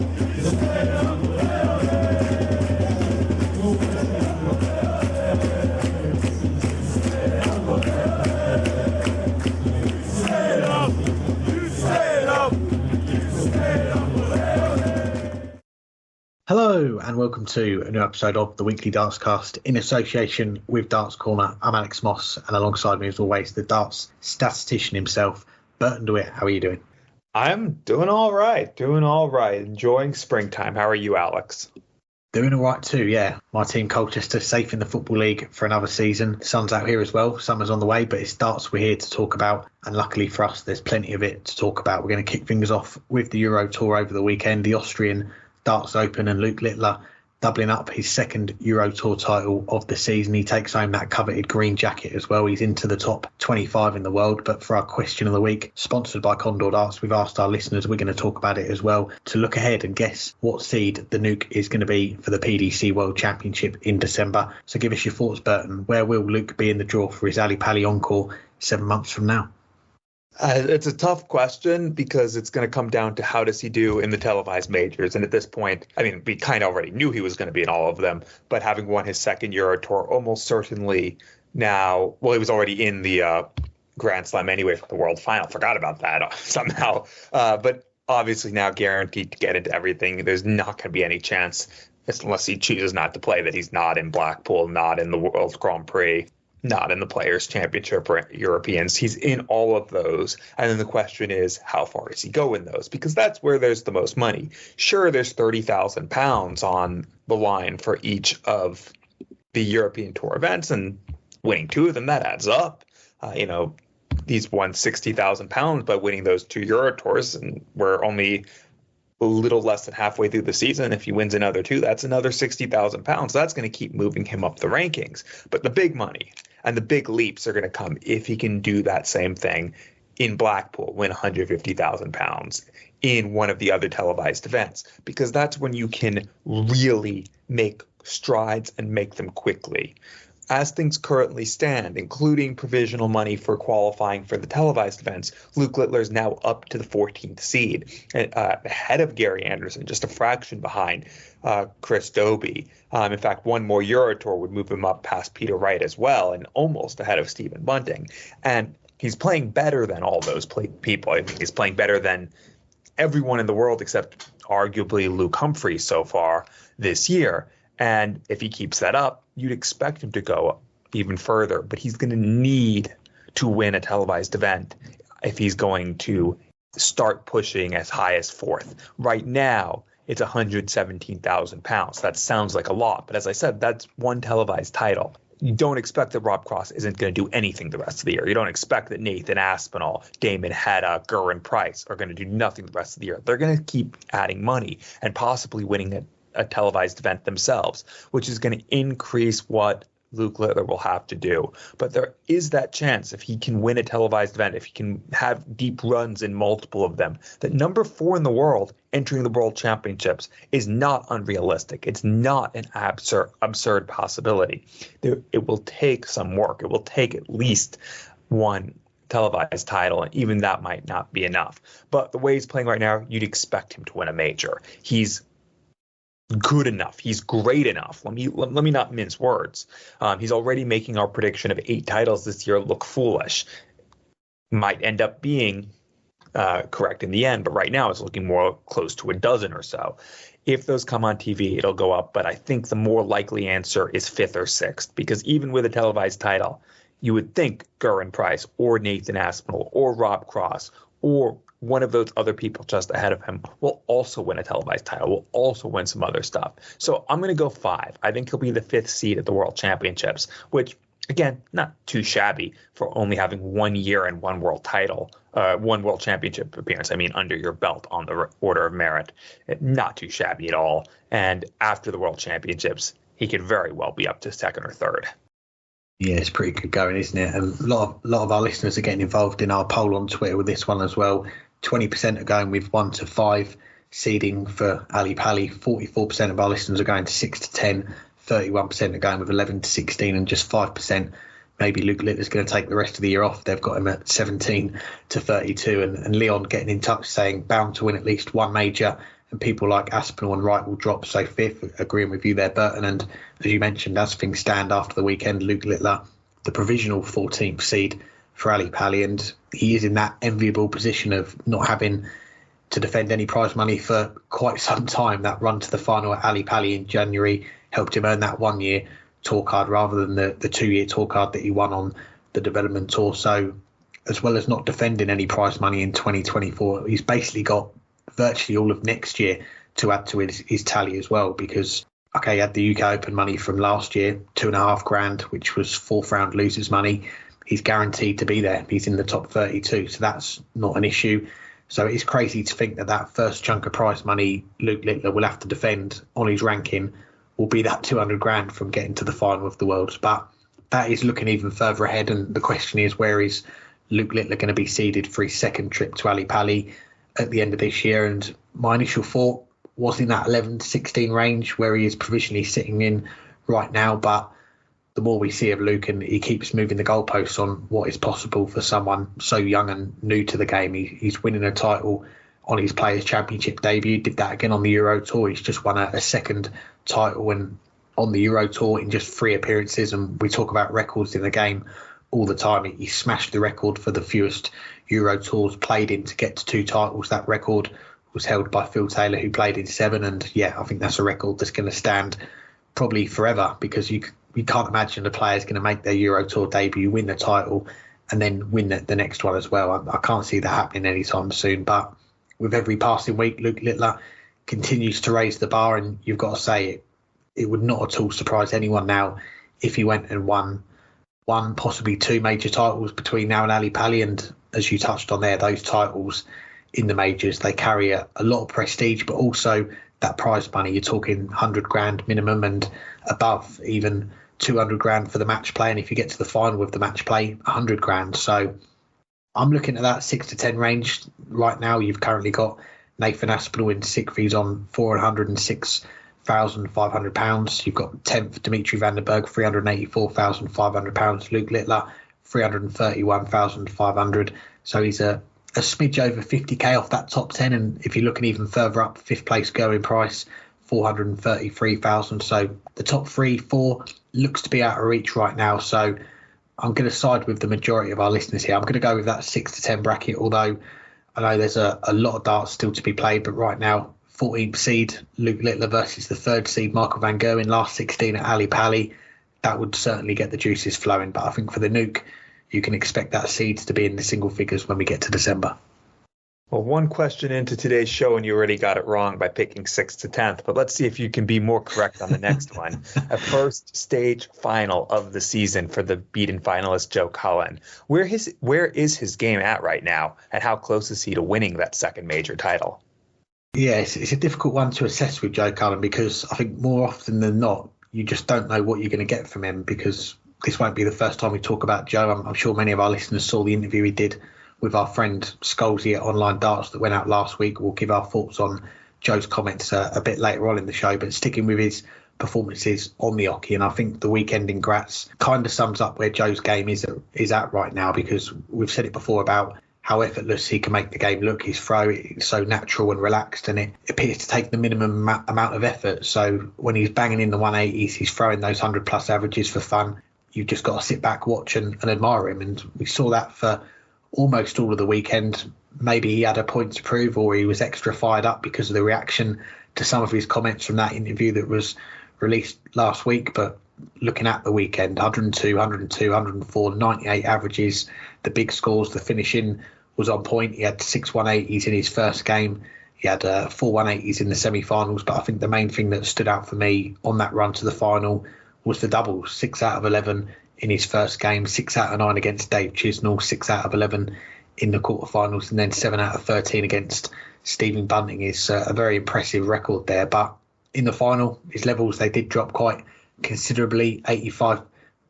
Hello and welcome to a new episode of the Weekly Dartscast in association with Darts Corner. I'm Alex Moss, and alongside me as always the darts statistician himself, Burton, DeWitt. How are you doing? I'm doing all right. Enjoying springtime. How are you, Alex? Doing all right too, yeah. My team Colchester safe in the Football League for another season. The sun's out here as well. Summer's on the way, but it's darts we're here to talk about. And luckily for us, there's plenty of it to talk about. We're going to kick things off with the Euro Tour over the weekend. The Austrian Darts Open, and Luke Littler doubling up his second Euro Tour title of the season. He takes home that coveted green jacket as well. He's into the top 25 in the world. But for our question of the week, sponsored by Condor Darts, we've asked our listeners, we're going to talk about it as well, to look ahead and guess what seed the Nuke is going to be for the PDC World Championship in December. So give us your thoughts, Burton. Where will Luke be in the draw for his Ali Pali Encore 7 months from now? It's a tough question because it's going to come down to how does he do in the televised majors. And at this point, I mean, we kind of already knew he was going to be in all of them, but having won his second Euro Tour, almost certainly now, well, he was already in the Grand Slam anyway for the World Final. Forgot about that somehow. But obviously now guaranteed to get into everything. There's not going to be any chance, unless he chooses not to play, that he's not in Blackpool, not in the World Grand Prix, not in the Players' Championship or Europeans. He's in all of those. And then the question is, how far does he go in those? Because that's where there's the most money. Sure, there's £30,000 on the line for each of the European Tour events, and winning two of them, that adds up. He's won £60,000 by winning those two Euro Tours, and we're only a little less than halfway through the season. If he wins another two, that's another £60,000. That's going to keep moving him up the rankings. But the big money and the big leaps are going to come if he can do that same thing in Blackpool, win £150,000 in one of the other televised events, because that's when you can really make strides and make them quickly. As things currently stand, including provisional money for qualifying for the televised events, Luke Littler is now up to the 14th seed, ahead of Gary Anderson, just a fraction behind Chris Dobie. In fact, one more Euro Tour would move him up past Peter Wright as well, and almost ahead of Stephen Bunting. And he's playing better than all those people. I mean, he's playing better than everyone in the world except arguably Luke Humphries so far this year. And if he keeps that up, you'd expect him to go even further. But he's going to need to win a televised event if he's going to start pushing as high as fourth. Right now, it's £117,000. That sounds like a lot. But as I said, that's one televised title. You don't expect that Rob Cross isn't going to do anything the rest of the year. You don't expect that Nathan Aspinall, Damon Hedda, Gerwin Price are going to do nothing the rest of the year. They're going to keep adding money and possibly winning a televised event themselves, which is going to increase what Luke Littler will have to do. But there is that chance, if he can win a televised event, if he can have deep runs in multiple of them, that number 4 in the world entering the World Championships is not unrealistic. It's not an absurd possibility. It will take some work. It will take at least one televised title, and even that might not be enough. But the way he's playing right now, you'd expect him to win a major. He's good enough. He's great enough. Let me not mince words. He's already making our prediction of 8 titles this year look foolish. Might end up being correct in the end, but right now it's looking more close to a dozen or so. If those come on TV, it'll go up, but I think the more likely answer is 5th or 6th, because even with a televised title, you would think Gerwin Price or Nathan Aspinall or Rob Cross or one of those other people just ahead of him will also win a televised title, will also win some other stuff. So I'm going to go 5. I think he'll be the 5th seed at the World Championships, which, again, not too shabby for only having 1 year and one world title, one World Championship appearance, under your belt on the order of merit. Not too shabby at all. And after the World Championships, he could very well be up to 2nd or 3rd. Yeah, it's pretty good going, isn't it? And a lot of our listeners are getting involved in our poll on Twitter with this one as well. 20% are going with 1 to 5 seeding for Ali Pali. 44% of our listeners are going to 6 to 10. 31% are going with 11 to 16, and just 5% maybe Luke Littler's going to take the rest of the year off. They've got him at 17 to 32. And Leon getting in touch saying bound to win at least one major and people like Aspinall and Wright will drop. So fifth, agreeing with you there, Burton. And as you mentioned, as things stand after the weekend, Luke Littler, the provisional 14th seed for Ali Pally, and he is in that enviable position of not having to defend any prize money for quite some time. That run to the final at Ali Pally in January helped him earn that 1 year tour card rather than the 2 year tour card that he won on the development tour. So as well as not defending any prize money in 2024, he's basically got virtually all of next year to add to his tally as well, because he had the UK Open money from last year, $2,500, which was fourth round losers money. He's guaranteed to be there. He's in the top 32, so that's not an issue. So it's crazy to think that first chunk of prize money Luke Littler will have to defend on his ranking will be that $200,000 from getting to the final of the Worlds. But that is looking even further ahead, and the question is, where is Luke Littler going to be seeded for his second trip to Ali Pally at the end of this year? And my initial thought was in that 11 to 16 range where he is provisionally sitting in right now. But the more we see of Luke, and he keeps moving the goalposts on what is possible for someone so young and new to the game. He's winning a title on his Players' Championship debut, did that again on the Euro Tour. He's just won a second title and on the Euro Tour in just 3 appearances. And we talk about records in the game all the time. He smashed the record for the fewest Euro Tours played in to get to 2 titles. That record was held by Phil Taylor, who played in 7. And I think that's a record that's going to stand probably forever, because you can't imagine a player's going to make their Euro Tour debut, win the title, and then win the next one as well. I can't see that happening anytime soon. But with every passing week, Luke Littler continues to raise the bar, and you've got to say it would not at all surprise anyone now if he went and won one, possibly 2 major titles between now and Ali Pally. And as you touched on there, those titles in the majors, they carry a lot of prestige, but also that prize money. You're talking $100,000 minimum and above, even $200,000 for the match play. And if you get to the final with the match play, $100,000. So I'm looking at that 6 to 10 range right now. You've currently got Nathan Aspinall in 6th. He's on £406,500. You've got 10th Dimitri van den Berg, £384,500. Luke Littler, $331,500. So he's a smidge over 50k off that top 10. And if you're looking even further up, 5th place going price, $433,000. So the top 3-4 looks to be out of reach right now. So I'm going to side with the majority of our listeners here. I'm going to go with that 6 to 10 bracket, although I know there's a lot of darts still to be played. But right now, 14th seed Luke Littler versus the 3rd seed Michael van Gerwen, last 16 at Ali Pally. That would certainly get the juices flowing. But I think for the Nuke, you can expect that seeds to be in the single figures when we get to December. Well, one question into today's show, and you already got it wrong by picking 6th to 10th, but let's see if you can be more correct on the next one. A first stage final of the season for the beaten finalist Joe Cullen. Where is his game at right now, and how close is he to winning that second major title? Yeah, it's a difficult one to assess with Joe Cullen, because I think more often than not, you just don't know what you're going to get from him, because this won't be the first time we talk about Joe. I'm sure many of our listeners saw the interview he did with our friend Scholesy at Online Darts that went out last week. We'll give our thoughts on Joe's comments a bit later on in the show, but sticking with his performances on the Oki, and I think the weekend in Graz kind of sums up where Joe's game is at right now, because we've said it before about how effortless he can make the game look. His throw is so natural and relaxed, and it appears to take the minimum amount of effort. So when he's banging in the 180s, he's throwing those 100 plus averages for fun. You've just got to sit back, watch and admire him. And we saw that for almost all of the weekend. Maybe he had a point to prove, or he was extra fired up because of the reaction to some of his comments from that interview that was released last week. But looking at the weekend, 102, 104, 98 averages, the big scores, the finishing was on point. He had 6 180s in his first game. He had 4 180s in the semi-finals. But I think the main thing that stood out for me on that run to the final was the doubles. 6 out of 11 in his first game, 6 out of 9 against Dave Chisnall, 6 out of 11 in the quarterfinals, and then 7 out of 13 against Stephen Bunting is a very impressive record there. But in the final, his levels, they did drop quite considerably. 85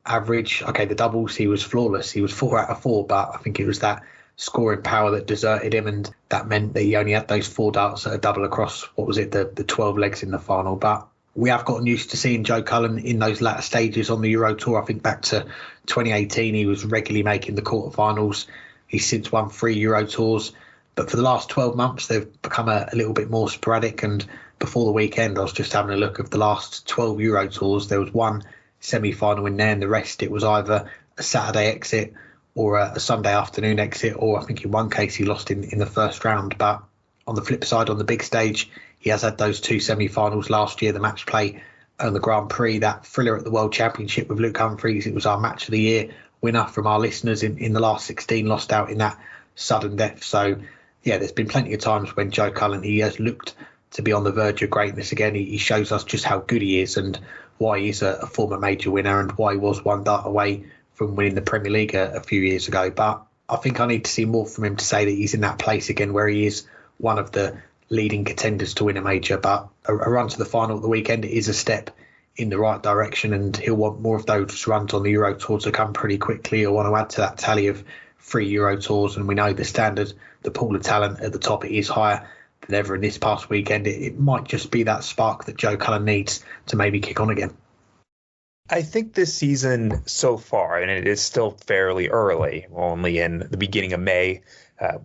average. Okay, the doubles, he was flawless. He was 4 out of 4, but I think it was that scoring power that deserted him, and that meant that he only had those 4 darts at a double across, what was it, the 12 legs in the final. But we have gotten used to seeing Joe Cullen in those latter stages on the Euro Tour. I think back to 2018, he was regularly making the quarterfinals. He's since won 3 Euro Tours. But for the last 12 months, they've become a little bit more sporadic. And before the weekend, I was just having a look of the last 12 Euro Tours. There was one semi-final in there, and the rest, it was either a Saturday exit or a Sunday afternoon exit, or I think in one case he lost in the first round. But on the flip side, on the big stage, he has had those two semi-finals last year, the match play and the Grand Prix, that thriller at the World Championship with Luke Humphries. It was our match of the year winner from our listeners in the last 16, lost out in that sudden death. So, yeah, there's been plenty of times when Joe Cullen, he has looked to be on the verge of greatness again. He shows us just how good he is and why he's a former major winner and why he was one dart away from winning the Premier League a few years ago. But I think I need to see more from him to say that he's in that place again where he is one of the leading contenders to win a major. But a run to the final at the weekend is a step in the right direction, and he'll want more of those runs on the Euro Tour to come pretty quickly. He'll want to add to that tally of 3 Euro Tours, and we know the standard, the pool of talent at the top, it is higher than ever in this past weekend. It might just be that spark that Joe Cullen needs to maybe kick on again. I think this season so far, and it is still fairly early, only in the beginning of May,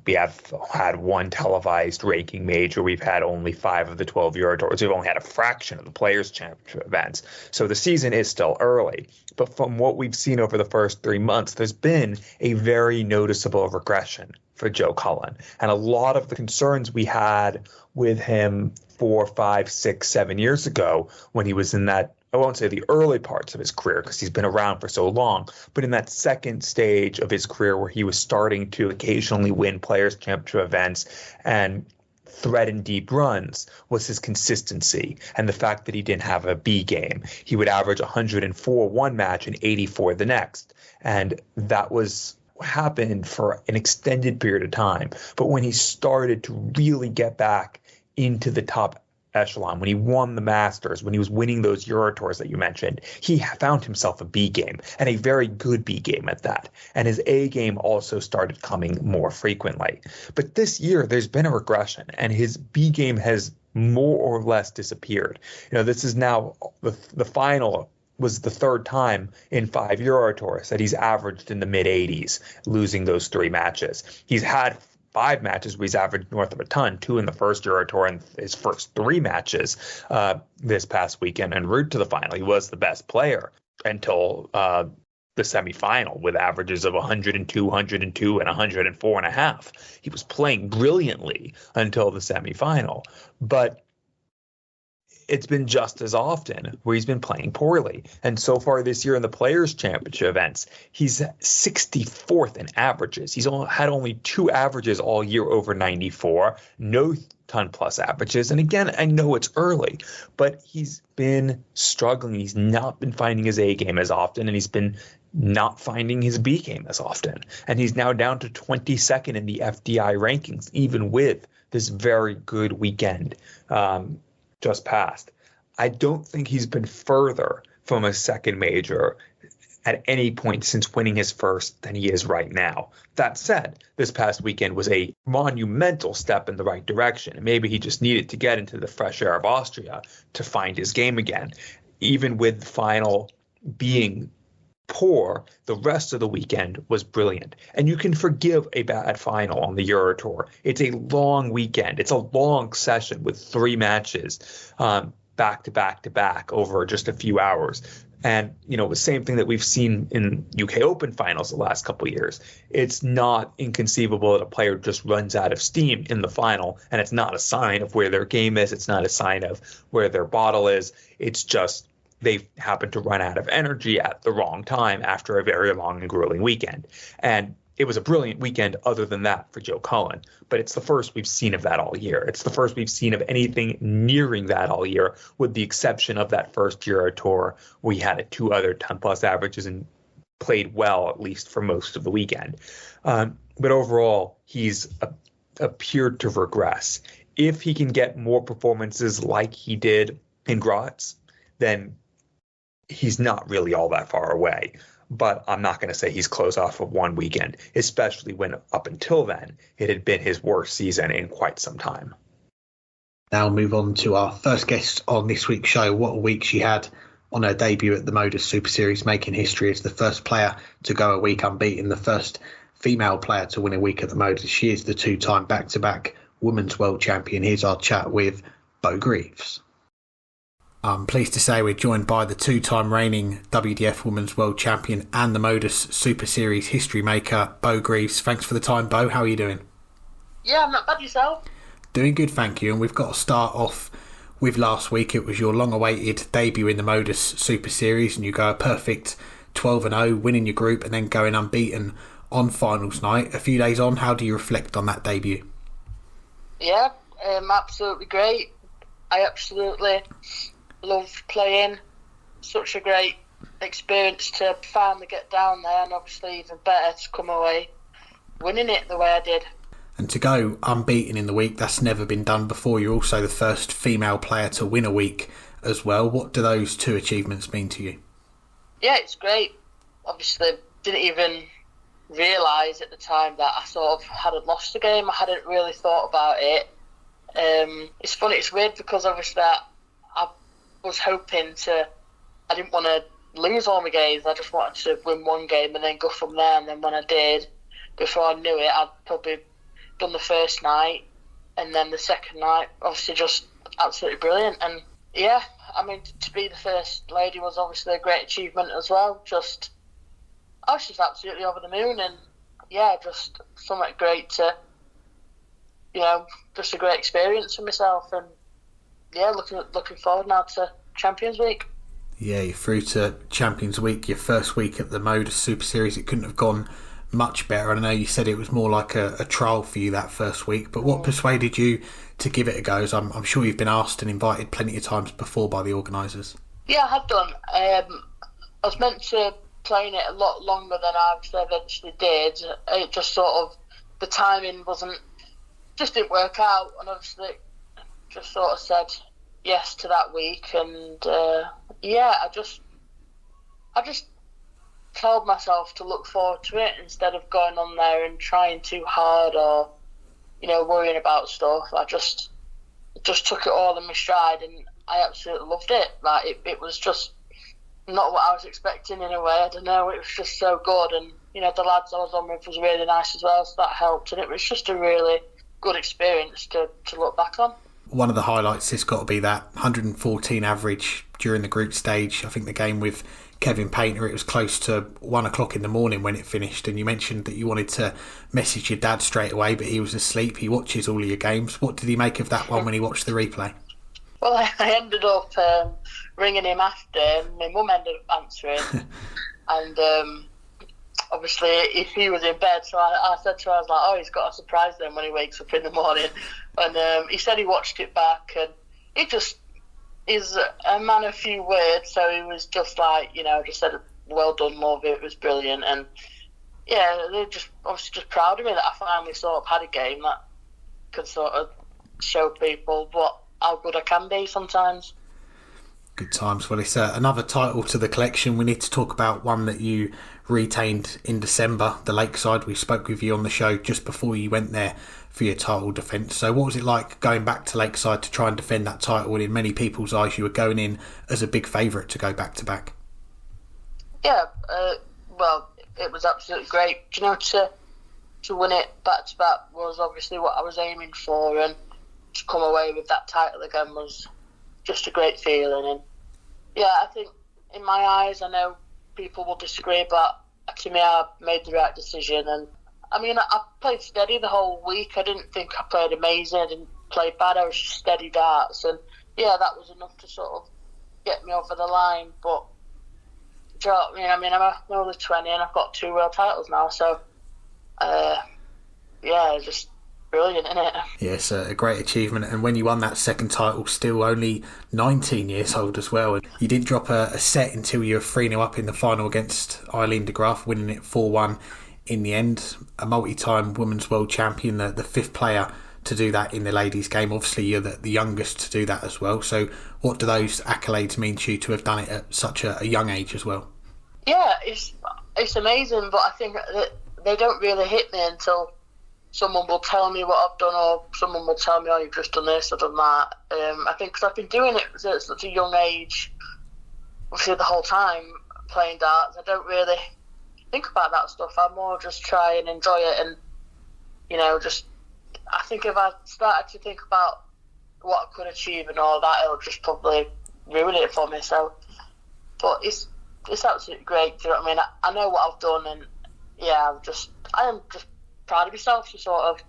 we have had one televised ranking major. We've had only 5 of the 12 Euro Tours. We've only had a fraction of the Players' Championship events. So the season is still early. But from what we've seen over the first 3 months, there's been a very noticeable regression for Joe Cullen. And a lot of the concerns we had with him 4, 5, 6, 7 years ago when he was in that, I won't say the early parts of his career because he's been around for so long, but in that second stage of his career where he was starting to occasionally win Players' Championship events and threaten deep runs, was his consistency and the fact that he didn't have a B game. He would average 104 one match and 84 the next. And that was happened for an extended period of time. But when he started to really get back into the top echelon, when he won the Masters, when he was winning those Euro Tours that you mentioned, he found himself a B game, and a very good B game at that. And his A game also started coming more frequently. But this year, there's been a regression, and his B game has more or less disappeared. You know, this is now the final was the third time in 5 Euro Tours that he's averaged in the mid-80s, losing those 3 matches. He's had 5 matches where he's averaged north of a ton, 2 in the first Euro Tour and his first 3 matches this past weekend en route to the final. He was the best player until the semifinal with averages of 102, 102, and 104.5. He was playing brilliantly until the semifinal, but it's been just as often where he's been playing poorly. And so far this year in the Players' Championship events, he's 64th in averages. He's had only 2 averages all year over 94, no ton plus averages. And again, I know it's early, but he's been struggling. He's not been finding his A game as often, and he's been not finding his B game as often. And he's now down to 22nd in the FDI rankings, even with this very good weekend just passed. I don't think he's been further from a second major at any point since winning his first than he is right now. That said, this past weekend was a monumental step in the right direction, and maybe he just needed to get into the fresh air of Austria to find his game again. Even with the final being poor, the rest of the weekend was brilliant. And you can forgive a bad final on the Euro Tour. It's a long weekend. It's a long session with 3 matches back to back to back over just a few hours. And, you know, the same thing that we've seen in UK Open finals the last couple of years. It's not inconceivable that a player just runs out of steam in the final, and it's not a sign of where their game is. It's not a sign of where their bottle is. It's just they happen to run out of energy at the wrong time after a very long and grueling weekend. And it was a brilliant weekend other than that for Joe Cullen, but it's the first we've seen of that all year. It's the first we've seen of anything nearing that all year, with the exception of that first Euro Tour where he had 2 other 10-plus averages and played well, at least for most of the weekend. But overall, he's appeared to regress. If he can get more performances like he did in Graz, then he's not really all that far away. But I'm not going to say he's closed off of one weekend, especially when up until then, it had been his worst season in quite some time. Now move on to our first guest on this week's show. What a week she had on her debut at the MODUS Super Series, making history as the first player to go a week unbeaten, the first female player to win a week at the MODUS. She is the 2-time back-to-back Women's World Champion. Here's our chat with Beau Greaves. I'm pleased to say we're joined by the 2-time reigning WDF Women's World Champion and the MODUS Super Series history maker, Beau Greaves. Thanks for the time, Beau. How are you doing? Yeah, I'm not bad. Yourself? Doing good, thank you. And we've got to start off with last week. It was your long-awaited debut in the MODUS Super Series, and you go a perfect 12-0, winning your group and then going unbeaten on finals night. A few days on, how do you reflect on that debut? Yeah, absolutely great. I absolutely loved playing. Such a great experience to finally get down there, and obviously even better to come away winning it the way I did. And to go unbeaten in the week, that's never been done before. You're also the first female player to win a week as well. What do those two achievements mean to you? Yeah, it's great. Obviously, didn't even realise at the time that I sort of hadn't lost the game. I hadn't really thought about it. It's funny, it's weird because obviously I was hoping to, I didn't want to lose all my games. I just wanted to win one game and then go from there. And then when I did, before I knew it, I'd probably done the first night, and then the second night, obviously just absolutely brilliant. And yeah, I mean, to be the first lady was obviously a great achievement as well. I was just absolutely over the moon, and yeah, just something great to, just a great experience for myself, and yeah, looking forward now to Champions Week. Yeah, you're through to Champions Week, your first week at the MODUS Super Series. It couldn't have gone much better. I know you said it was more like a trial for you that first week, but what persuaded you to give it a go? As I'm sure you've been asked and invited plenty of times before by the organisers. Yeah, I have done. I was meant to play in it a lot longer than I eventually did. It just sort of, the timing just didn't work out, and obviously just sort of said yes to that week, and I just told myself to look forward to it instead of going on there and trying too hard or worrying about stuff. I just took it all in my stride, and I absolutely loved it. Like it was just not what I was expecting in a way. I don't know, it was just so good, and the lads I was on with was really nice as well, so that helped, and it was just a really good experience to look back on. One of the highlights has got to be that 114 average during the group stage. I think the game with Kevin Painter, it was close to 1 o'clock in the morning when it finished, and you mentioned that you wanted to message your dad straight away, but he was asleep. He watches all of your games. What did he make of that one when he watched the replay? Well, I ended up ringing him after, and my mum ended up answering, and obviously he was in bed, so I said to her, I was like, oh, he's got a surprise then when he wakes up in the morning. And he said he watched it back, and he just is a man of few words, so he was just like, just said, well done, love, it was brilliant. And yeah, they're just obviously just proud of me that I finally sort of had a game that could sort of show people how good I can be sometimes. Good times. Well, it's another title to the collection. We need to talk about one that you retained in December, the Lakeside. We spoke with you on the show just before you went there for your title defence. So what was it like going back to Lakeside to try and defend that title, when in many people's eyes you were going in as a big favourite to go back to back? Yeah, well, it was absolutely great. To win it back to back was obviously what I was aiming for, and to come away with that title again was just a great feeling. And yeah, I think in my eyes, I know people will disagree, but to me I made the right decision. And I mean, I played steady the whole week. I didn't think I played amazing, I didn't play bad, I was just steady darts, and yeah, that was enough to sort of get me over the line. But do you know what I mean? I'm only 20 and I've got 2 world titles now, so yeah, just brilliant, isn't it? Yes, a great achievement. And when you won that second title, still only 19 years old as well. And you didn't drop a set until you were 3-0 up in the final against Eileen de Graaf, winning it 4-1 in the end. A multi-time Women's World Champion, the 5th player to do that in the ladies' game. Obviously, you're the youngest to do that as well. So what do those accolades mean to you to have done it at such a young age as well? Yeah, it's amazing, but I think that they don't really hit me until someone will tell me what I've done, or someone will tell me, oh, you've just done this or done that. I think because I've been doing it at such a young age, obviously the whole time playing darts, I don't really think about that stuff. I more just try and enjoy it, and I think if I started to think about what I could achieve and all that, it'll just probably ruin it for me. So, but it's absolutely great. Do you know what I mean? I know what I've done, and I am just proud of myself to sort of,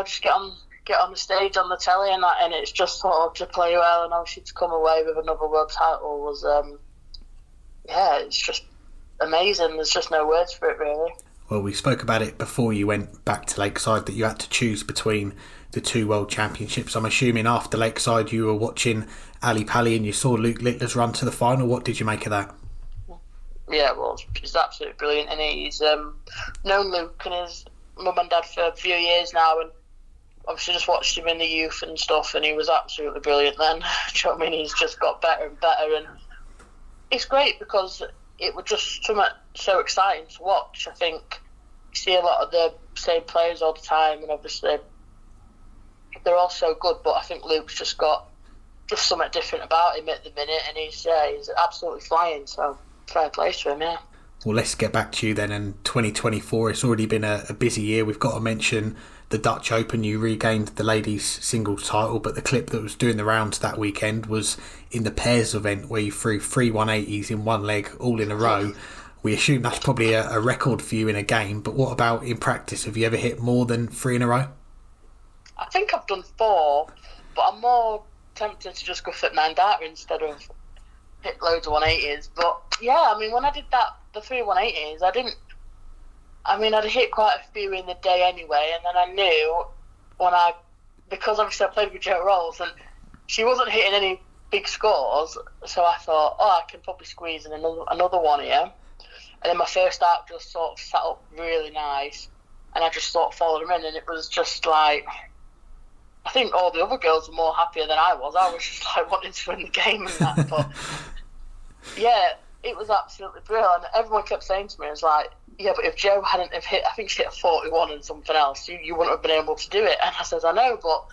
just get on the stage on the telly and that, and it's just sort of to play well, and obviously to come away with another world title was, it's just amazing. There's just no words for it, really. Well, we spoke about it before you went back to Lakeside, that you had to choose between the two World Championships. I'm assuming after Lakeside you were watching Ali Pali and you saw Luke Littler's run to the final. What did you make of that? Yeah, well, he's absolutely brilliant, and he's known Luke and his mum and dad for a few years now, and obviously just watched him in the youth and stuff, and he was absolutely brilliant then. Do you know what I mean? He's just got better and better, and it's great because it was just so exciting to watch. I think you see a lot of the same players all the time, and obviously they're all so good, but I think Luke's just got something different about him at the minute, and he's absolutely flying, so fair play to him, yeah. Well, let's get back to you then. In 2024, it's already been a busy year. We've got to mention the Dutch Open. You regained the ladies' singles title, but the clip that was doing the rounds that weekend was in the pairs event where you threw 3 180s in one leg all in a row. We assume that's probably a record for you in a game, but what about in practice? Have you ever hit more than 3 in a row? I think I've done 4, but I'm more tempted to just go for 9 darter instead of hit loads of 180s. But yeah, I mean, when I did the 3 180s, I'd hit quite a few in the day anyway, and then I knew because obviously I played with Jo Rolls and she wasn't hitting any big scores, so I thought, I can probably squeeze in another one here. And then my first arc just sort of sat up really nice, and I just sort of followed them in, and it was just like, I think all the other girls were more happier than I was. I was just like wanting to win the game and that, but yeah, it was absolutely brilliant. And everyone kept saying to me, it was like, yeah, but if Jo hadn't have hit, I think she hit a 41 and something else, you wouldn't have been able to do it. And I said, I know, but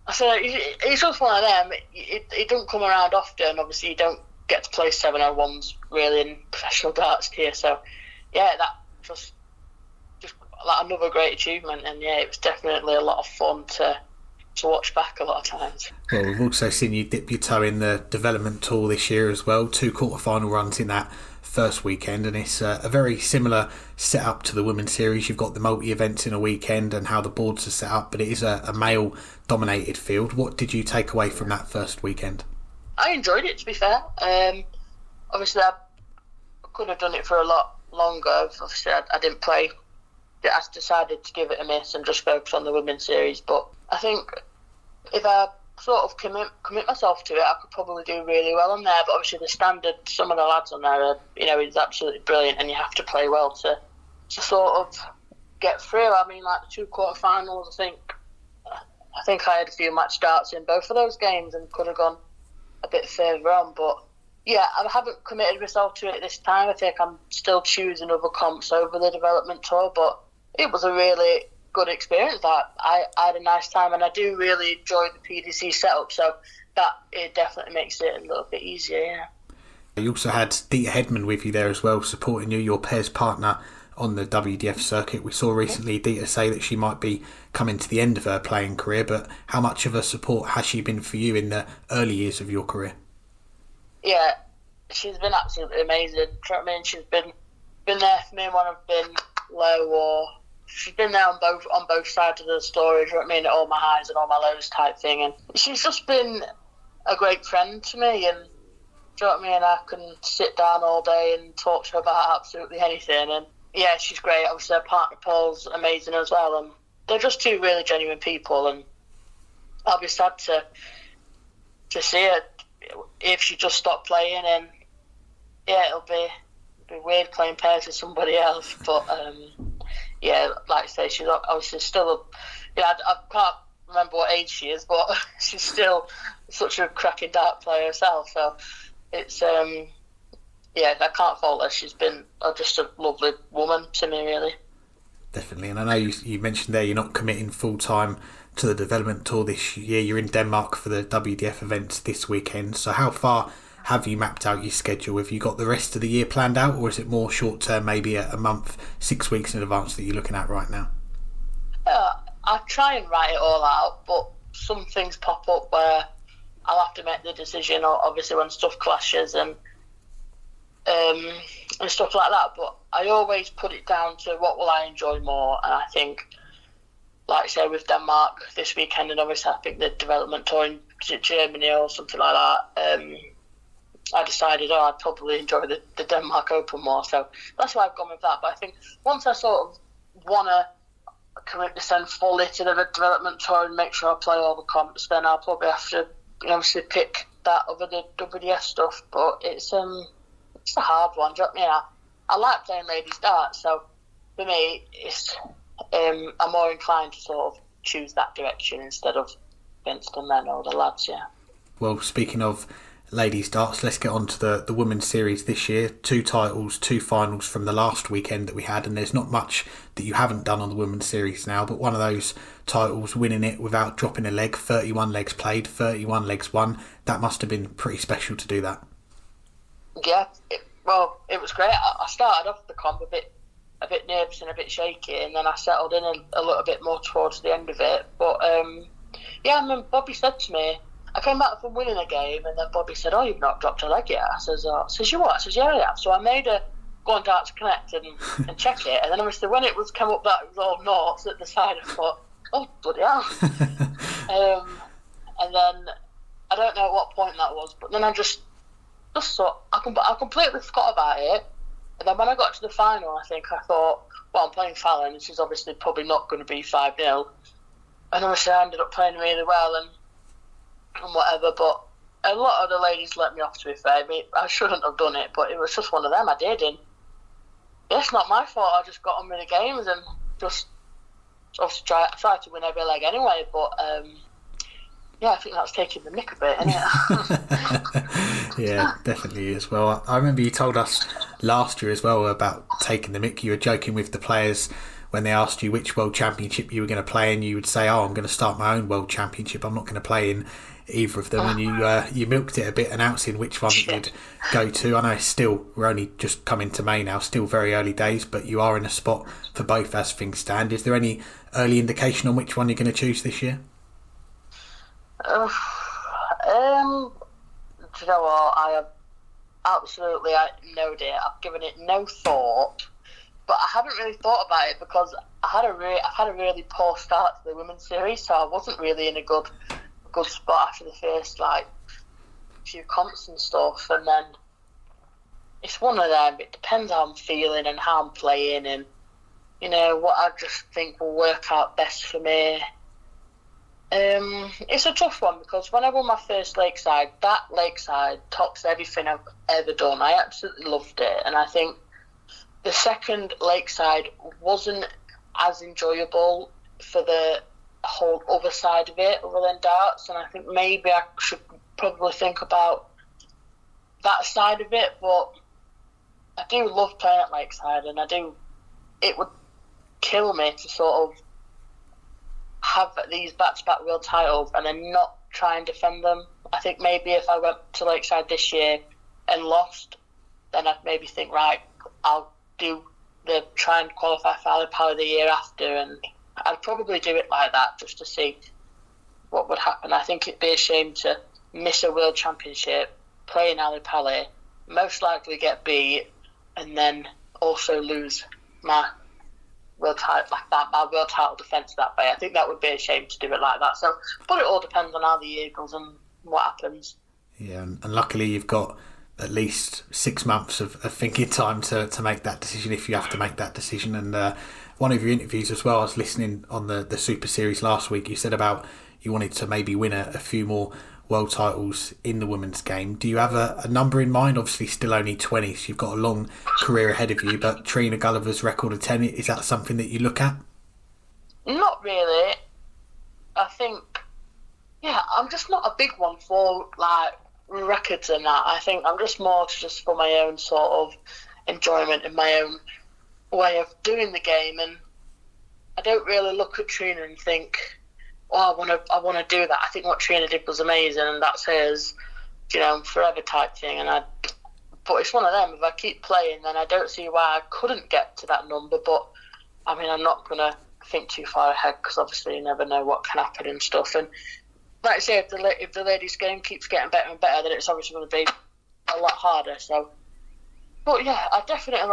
I said, it's just one of them. It don't come around often. Obviously, you don't get to play 701s really in professional darts here. So, yeah, that just like another great achievement. And yeah, it was definitely a lot of fun to watch back a lot of times. Well, we've also seen you dip your toe in the development tour this year as well. 2 quarter-final runs in that first weekend, and it's a very similar setup to the women's series. You've got the multi-events in a weekend and how the boards are set up, but it is a male-dominated field. What did you take away from that first weekend? I enjoyed it, to be fair. Obviously, I could have done it for a lot longer. Obviously, I didn't play. I decided to give it a miss and just focus on the women's series, but I think if I sort of commit myself to it, I could probably do really well on there. But obviously the standard, some of the lads on there are, is absolutely brilliant, and you have to play well to sort of get through. I mean, like the 2 quarterfinals, I think I had a few match darts in both of those games and could have gone a bit further on. But yeah, I haven't committed myself to it this time. I think I'm still choosing other comps over the development tour, but it was a really good experience. That I had a nice time, and I do really enjoy the PDC setup, so that it definitely makes it a little bit easier. Yeah. You also had Dieter Hedman with you there as well, supporting you, your pairs partner on the WDF circuit. We saw recently Dieter say that she might be coming to the end of her playing career, but how much of a support has she been for you in the early years of your career? Yeah, she's been absolutely amazing. Do you know what I mean? She's been there for me when I've been low, or she's been there on both sides of the story, do you know what I mean, all my highs and all my lows type thing, and she's just been a great friend to me, and do you know what I mean, I can sit down all day and talk to her about absolutely anything, and yeah, she's great. Obviously her partner Paul's amazing as well, and they're just 2 really genuine people, and I'll be sad to see her if she just stopped playing, and yeah, it'll be weird playing pairs with somebody else, but yeah, like I say, she's obviously still I can't remember what age she is, but she's still such a cracking dart player herself, so it's yeah, I can't fault her. She's been just a lovely woman to me, really. Definitely. And I know you mentioned there you're not committing full time to the development tour this year. You're in Denmark for the WDF events this weekend, so how far have you mapped out your schedule? Have you got the rest of the year planned out, or is it more short term, maybe a month, 6 weeks in advance that you're looking at right now? I try and write it all out, but some things pop up where I'll have to make the decision, or obviously when stuff clashes and stuff like that. But I always put it down to what will I enjoy more, and I think, like I say, with Denmark this weekend, and obviously I think the development tour in Germany or something like that, I decided, I'd probably enjoy the Denmark Open more, so that's why I've gone with that. But I think once I sort of want to commit to send fully to the development tour and make sure I play all the comps, then I'll probably have to obviously pick that over the WDF stuff. But it's a hard one. Do you know what I mean? I like playing ladies darts, so for me, it's I'm more inclined to sort of choose that direction instead of against the men or the lads. Yeah. Well, speaking of ladies darts, let's get on to the women's series this year. 2 titles, 2 finals from the last weekend that we had, and there's not much that you haven't done on the women's series now, but one of those titles, winning it without dropping a leg, 31 legs played, 31 legs won, that must have been pretty special to do that. Yeah, it was great. I started off the comp a bit nervous and a bit shaky, and then I settled in a little bit more towards the end of it. But Bobby said to me, I came back from winning a game, and then Bobby said, "You've not dropped a leg yet." I says, "You what?" I says, "Yeah, I have." So I made her go on Darts Connect and check it, and then obviously when it was come up that it was all noughts at the side, I thought, "Oh, bloody hell!" And then I don't know at what point that was, but then I just thought I completely forgot about it. And then when I got to the final, I thought, well, I'm playing Fallon, this is obviously probably not going to be 5-0, and obviously I ended up playing really well and whatever, but a lot of the ladies let me off, to be fair. I mean, I shouldn't have done it, but it was just one of them. I did, and it's not my fault. I just got on with the games and just obviously try to win every leg anyway, but I think that's taking the mick a bit, isn't it? Yeah, definitely as well. I remember you told us last year as well about taking the mick. You were joking with the players when they asked you which World Championship you were going to play, and you would say, I'm going to start my own World Championship. I'm not going to play in either of them. And you milked it a bit, announcing which one you'd go to. I know we're only just coming to May now, still very early days, but you are in a spot for both as things stand. Is there any early indication on which one you're going to choose this year? Do you know what? I have absolutely no idea. I've given it no thought, but I haven't really thought about it because I've had a really poor start to the women's series, so I wasn't really in a good spot after the first few comps and stuff. And then it's one of them. It depends how I'm feeling and how I'm playing, and what I just think will work out best for me. It's a tough one because when I won my first Lakeside, that Lakeside tops everything I've ever done. I absolutely loved it, and I think the second Lakeside wasn't as enjoyable for the whole other side of it other than darts, and I think maybe I should probably think about that side of it. But I do love playing at Lakeside, and it would kill me to sort of have these back-to-back world titles and then not try and defend them. I think maybe if I went to Lakeside this year and lost, then I'd maybe think, right, I'll try and qualify for Ali Pali the year after, and I'd probably do it like that just to see what would happen. I think it'd be a shame to miss a world championship, play in Ali Pali, most likely get beat, and then also lose my world title like that, my world title defence that way. I think that would be a shame to do it like that. So, but it all depends on how the year goes and what happens. Yeah, and luckily you've got at least 6 months of thinking time to make that decision if you have to make that decision. And one of your interviews as well, I was listening on the Super Series last week, you said about you wanted to maybe win a few more world titles in the women's game. Do you have a number in mind? Obviously still only 20, so you've got a long career ahead of you, but Trina Gulliver's record of 10, is that something that you look at? Not really. I think, I'm just not a big one for records and that. I think I'm just more just for my own sort of enjoyment and my own way of doing the game, and I don't really look at Trina and think, I want to do that. I think what Trina did was amazing, and that's hers. forever type thing. But it's one of them. If I keep playing, then I don't see why I couldn't get to that number. But I mean, I'm not gonna think too far ahead because obviously you never know what can happen and stuff. And like I say, if the ladies' game keeps getting better and better, then it's obviously going to be a lot harder. So, but yeah, I definitely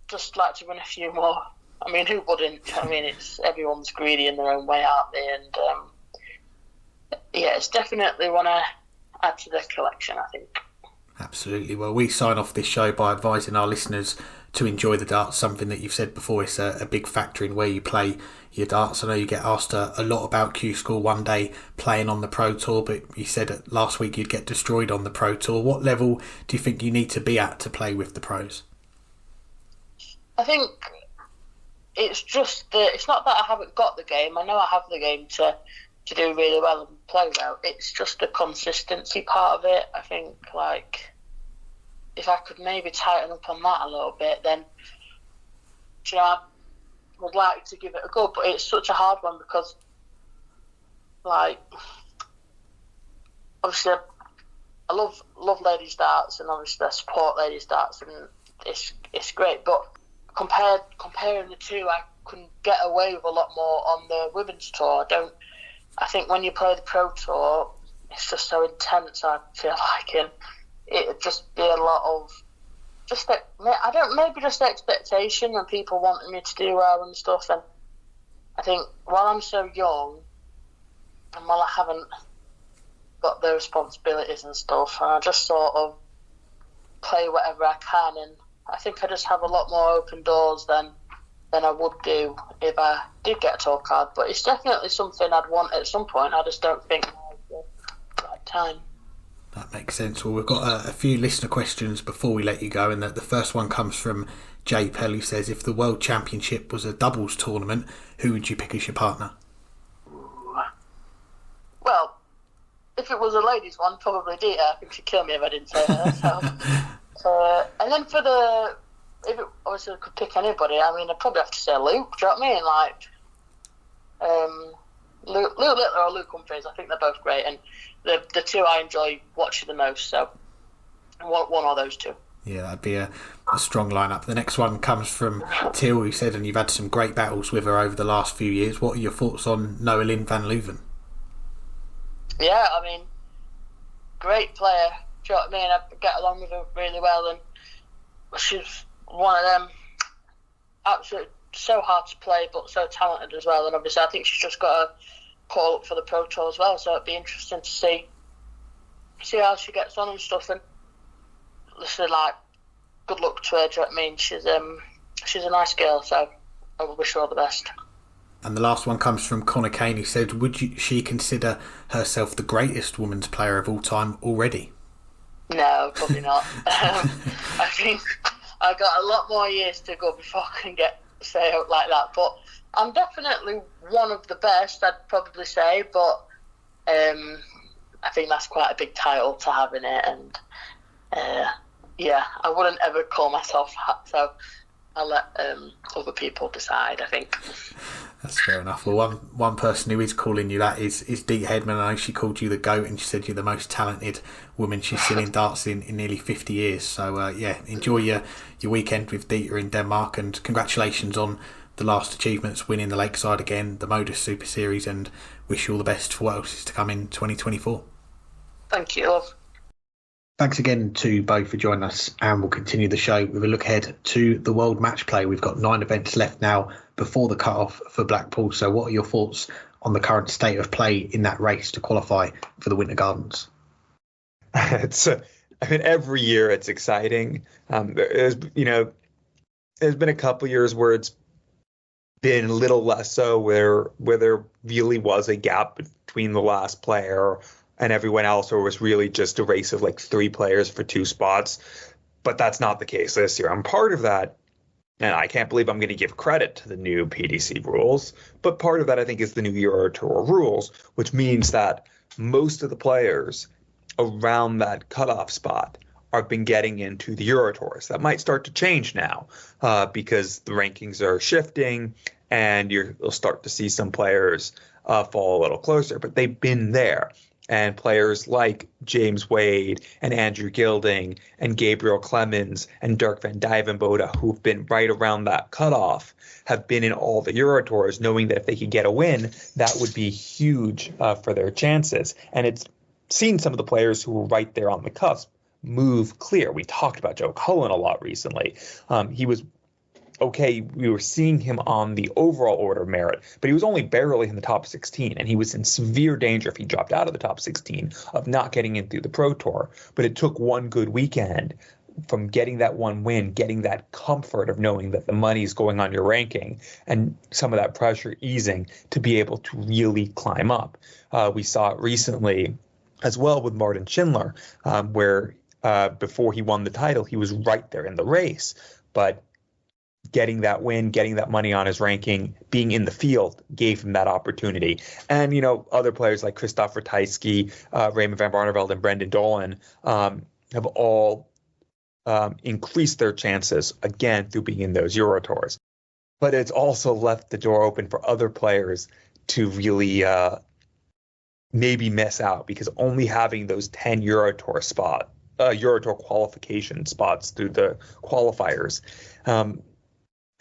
just like to win a few more. I mean, who wouldn't? I mean, everyone's greedy in their own way, aren't they? And yeah, it's definitely want to add to the collection, I think. Absolutely. Well, we sign off this show by advising our listeners to enjoy the darts, something that you've said before is a big factor in where you play your darts. I know you get asked a lot about Q School one day playing on the Pro Tour, but you said last week you'd get destroyed on the Pro Tour. What level do you think you need to be at to play with the pros? I think it's just it's not that I haven't got the game. I know I have the game to do really well and play well. It's just the consistency part of it. I think if I could maybe tighten up on that a little bit, then I would like to give it a go. But it's such a hard one because obviously I love ladies darts, and obviously I support ladies darts, and it's great. But comparing the two, I can get away with a lot more on the women's tour. I think when you play the Pro Tour, it's just so intense, I feel like, and it'd just be a lot of maybe just expectation and people wanting me to do well and stuff. And I think while I'm so young and while I haven't got the responsibilities and stuff, and I just sort of play whatever I can, and I think I just have a lot more open doors than I would do if I did get a tour card. But it's definitely something I'd want at some point. I just don't think now's the right time. That makes sense. Well, we've got a few listener questions before we let you go, and the first one comes from Jay Pell, who says, if the World Championship was a doubles tournament, who would you pick as your partner? Well, if it was a ladies one, probably Dita. I think she'd kill me if I didn't say her. And then if it obviously I could pick anybody, I mean, I'd probably have to say Luke. Do you know what I mean? Luke Littler or Luke Humphries, I think they're both great, and the two I enjoy watching the most. So one or those two. Yeah, that'd be a strong lineup. The next one comes from Till, who said, and you've had some great battles with her over the last few years. What are your thoughts on Noeline van Leuven? Yeah, I mean, great player. Do you know what I mean? I get along with her really well, and she's one of them absolutely so hard to play but so talented as well. And obviously I think she's just got a call up for the Pro Tour as well, so it'd be interesting to see how she gets on and stuff. And listen, good luck to her. Do you know what I mean? She's a nice girl, so I wish her all the best. And the last one comes from Connor Kane, who said, would she consider herself the greatest women's player of all time already? No, probably not. I think I've got a lot more years to go before I can say out like that. But I'm definitely one of the best, I'd probably say. But I think that's quite a big title to have in it. And yeah, I wouldn't ever call myself that. So I'll let other people decide, I think. That's fair enough. Well, one person who is calling you that is Dee Hedman. I know she called you the GOAT, and she said you're the most talented woman she's seen in darts in nearly 50 years. So, yeah, enjoy your weekend with Dita in Denmark, and congratulations on the last achievements, winning the Lakeside again, the MODUS Super Series, and wish you all the best for what else is to come in 2024. Thank you, love. Thanks again to Beau for joining us, and we'll continue the show with a look ahead to the World Matchplay. We've got 9 events left now before the cut-off for Blackpool. So what are your thoughts on the current state of play in that race to qualify for the Winter Gardens? Every year it's exciting. There's been a couple years where it's been a little less so, where there really was a gap between the last player and everyone else, or it was really just a race of 3 players for 2 spots. But that's not the case this year. I'm part of that, and I can't believe I'm going to give credit to the new PDC rules, but part of that, I think, is the new Euro Tour rules, which means that most of the players around that cutoff spot have been getting into the Euro Tours. That might start to change now because the rankings are shifting, and you'll start to see some players fall a little closer, but they've been there. And players like James Wade and Andrew Gilding and Gabriel Clemens and Dirk van Dijvenbode, who've been right around that cutoff, have been in all the Euro Tours, knowing that if they could get a win, that would be huge for their chances. And it's seen some of the players who were right there on the cusp move clear. We talked about Joe Cullen a lot recently. He was okay, we were seeing him on the overall order of merit, but he was only barely in the top 16, and he was in severe danger if he dropped out of the top 16 of not getting in through the Pro Tour. But it took one good weekend from getting that one win, getting that comfort of knowing that the money's going on your ranking and some of that pressure easing to be able to really climb up. We saw it recently as well with Martin Schindler, where before he won the title, he was right there in the race. But getting that win, getting that money on his ranking, being in the field gave him that opportunity. And, other players like Christoph Ratajski, Raymond van Barneveld, and Brendan Dolan have all increased their chances, again, through being in those Euro Tours. But it's also left the door open for other players to really maybe miss out, because only having those 10 Euro Tour qualification spots through the qualifiers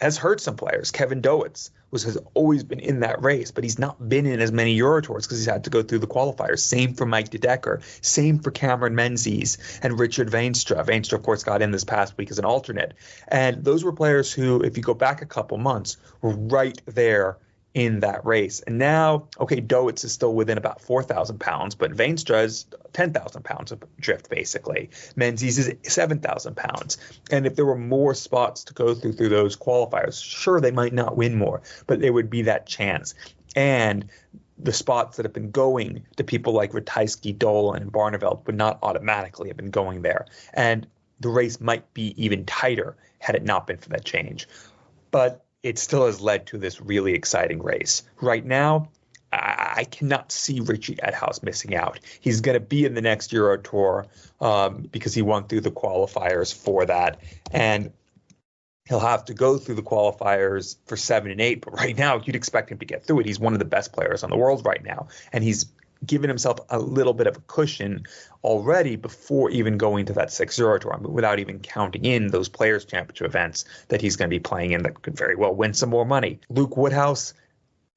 has hurt some players. Kevin Dowitz has always been in that race, but he's not been in as many Euro Tours because he's had to go through the qualifiers. Same for Mike de Decker. Same for Cameron Menzies and Richard Veenstra. Veenstra, of course, got in this past week as an alternate. And those were players who, if you go back a couple months, were right there in that race. And now, okay, Dowitz is still within about 4,000 pounds, but Veenstra is 10,000 pounds of drift, basically. Menzies is 7,000 pounds. And if there were more spots to go through those qualifiers, sure, they might not win more, but there would be that chance. And the spots that have been going to people like Ratajski, Dolan, and Barneveld would not automatically have been going there. And the race might be even tighter had it not been for that change. But it still has led to this really exciting race. Right now, I cannot see Richie Edhouse missing out. He's going to be in the next Euro Tour because he won through the qualifiers for that. And he'll have to go through the qualifiers for 7 and 8. But right now, you'd expect him to get through it. He's one of the best players in the world right now. And he's given himself a little bit of a cushion already before even going to that 6th Euro Tour, without even counting in those Players' Championship events that he's going to be playing in that could very well win some more money. Luke Woodhouse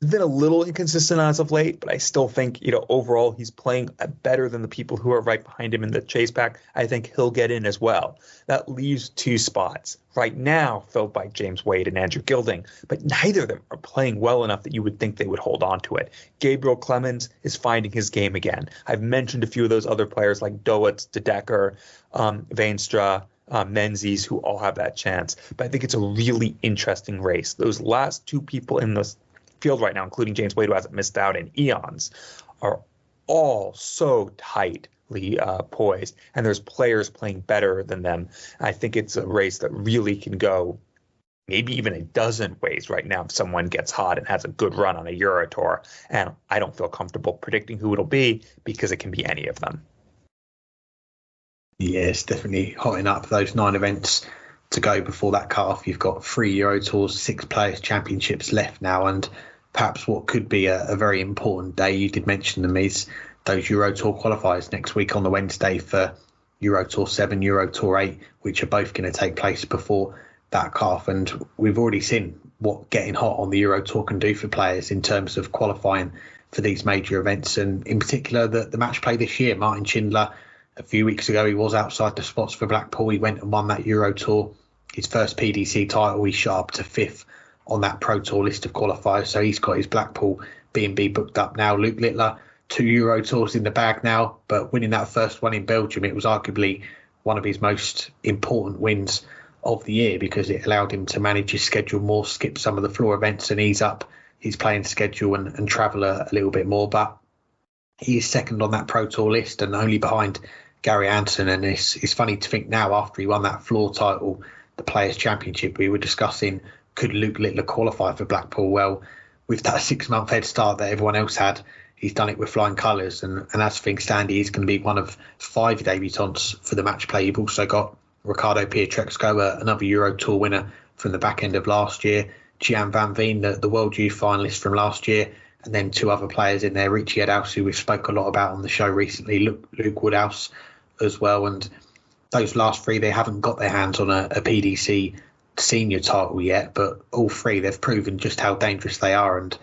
has been a little inconsistent as of late, but I still think, overall he's playing better than the people who are right behind him in the chase pack. I think he'll get in as well. That leaves 2 spots right now filled by James Wade and Andrew Gilding, but neither of them are playing well enough that you would think they would hold on to it. Gabriel Clemens is finding his game again. I've mentioned a few of those other players like Dowitz, de Decker, Veenstra, Menzies, who all have that chance. But I think it's a really interesting race. Those last 2 people in the field right now, including James Wade, who hasn't missed out in eons, are all so tightly poised, and there's players playing better than them. I think it's a race that really can go maybe even a dozen ways right now if someone gets hot and has a good run on a Euro Tour, and I don't feel comfortable predicting who it'll be because it can be any of them. Yeah, it's definitely hotting up those 9 events to go before that cut-off. You've got 3 Euro Tours, 6 Players' Championships left now, and perhaps what could be a very important day, you did mention them, is those Euro Tour qualifiers next week on the Wednesday for Euro Tour 7, Euro Tour 8, which are both going to take place before that cut-off. And we've already seen what getting hot on the Euro Tour can do for players in terms of qualifying for these major events, and in particular the match play this year. Martin Schindler, a few weeks ago, he was outside the spots for Blackpool. He went and won that Euro Tour, his first PDC title. He shot up to 5th on that Pro Tour list of qualifiers, so he's got his Blackpool B&B booked up now. Luke Littler, 2 Euro Tours in the bag now, but winning that first one in Belgium, it was arguably one of his most important wins of the year because it allowed him to manage his schedule more, skip some of the floor events and ease up his playing schedule and travel a little bit more. But he is second on that Pro Tour list and only behind Gary Anderson. And it's funny to think now, after he won that floor title, the Players' Championship, we were discussing, could Luke Littler qualify for Blackpool? Well, with that 6-month head start that everyone else had, he's done it with flying colours. And as things stand, he's going to be one of 5 debutants for the match play. You've also got Ricardo Pietrexco, another Euro Tour winner from the back end of last year, Gian Van Veen, the World Youth finalist from last year, and then 2 other players in there, Richie Edhouse, who we've spoke a lot about on the show recently, Luke Woodhouse as well. And those last 3, they haven't got their hands on a PDC senior title yet, but all 3, they've proven just how dangerous they are. And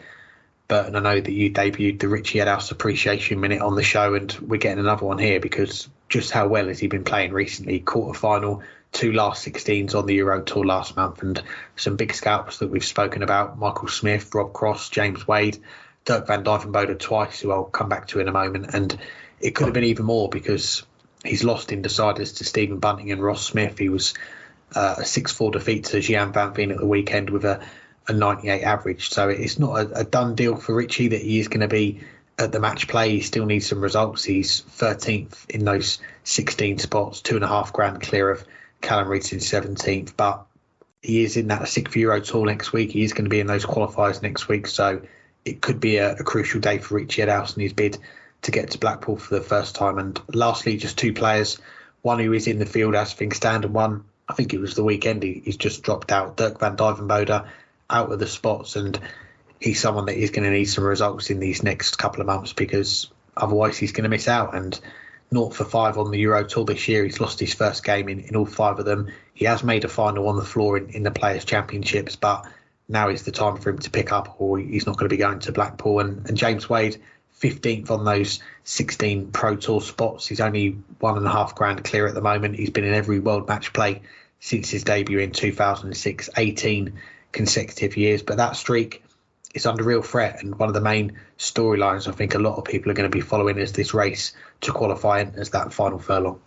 Burton, I know that you debuted the Richie Edhouse Appreciation Minute on the show, and we're getting another one here because just how well has he been playing recently? Quarter-final, 2 last 16s on the Euro Tour last month, and some big scalps that we've spoken about, Michael Smith, Rob Cross, James Wade, Dirk van Dijvenbode twice, who I'll come back to in a moment. And it could have been even more because he's lost in deciders to Stephen Bunting and Ross Smith. He was a 6-4 defeat to Gian Van Veen at the weekend with a 98 average. So it's not a done deal for Richie that he is going to be at the match play. He still needs some results. He's 13th in those 16 spots, $2.5 clear of Callum Reed's in 17th. But he is in that 6th Euro Tour next week. He is going to be in those qualifiers next week. So it could be a crucial day for Richie Edhouse and his bid to get to Blackpool for the first time. And lastly, just 2 players, one who is in the field as things stand, and one, I think it was the weekend, he's just dropped out. Dirk van Dijvenbode out of the spots, and he's someone that is going to need some results in these next couple of months because otherwise he's going to miss out. And 0 for 5 on the Euro Tour this year. He's lost his first game in all 5 of them. He has made a final on the floor in the Players' Championships, but now is the time for him to pick up, or he's not going to be going to Blackpool. And James Wade, 15th on those 16 Pro Tour spots. He's only $1.5 clear at the moment. He's been in every World Matchplay since his debut in 2006, 18 consecutive years. But that streak is under real threat, and one of the main storylines I think a lot of people are going to be following is this race to qualify as that final furlong.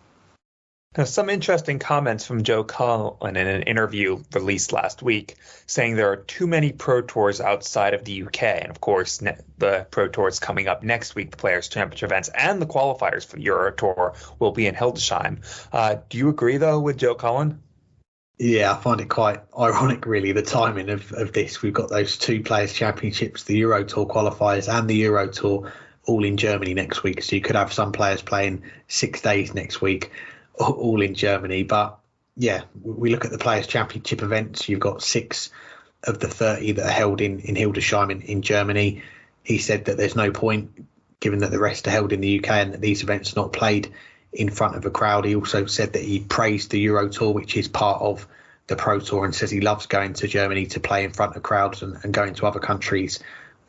Now, some interesting comments from Joe Cullen in an interview released last week, saying there are too many Pro Tours outside of the UK. And of course, the Pro Tours coming up next week, the Players' Championship events and the qualifiers for the Euro Tour will be in Hildesheim. Do you agree, though, with Joe Cullen? Yeah, I find it quite ironic, really, the timing of this. We've got those 2 Players' Championships, the Euro Tour qualifiers and the Euro Tour, all in Germany next week. So you could have some players playing 6 days next week, all in Germany. But yeah, we look at the Players' Championship events. You've got 6 of the 30 that are held in Hildesheim in Germany. He said that there's no point, given that the rest are held in the UK and that these events are not played in front of a crowd. He also said that he praised the Euro Tour, which is part of the Pro Tour, and says he loves going to Germany to play in front of crowds and going to other countries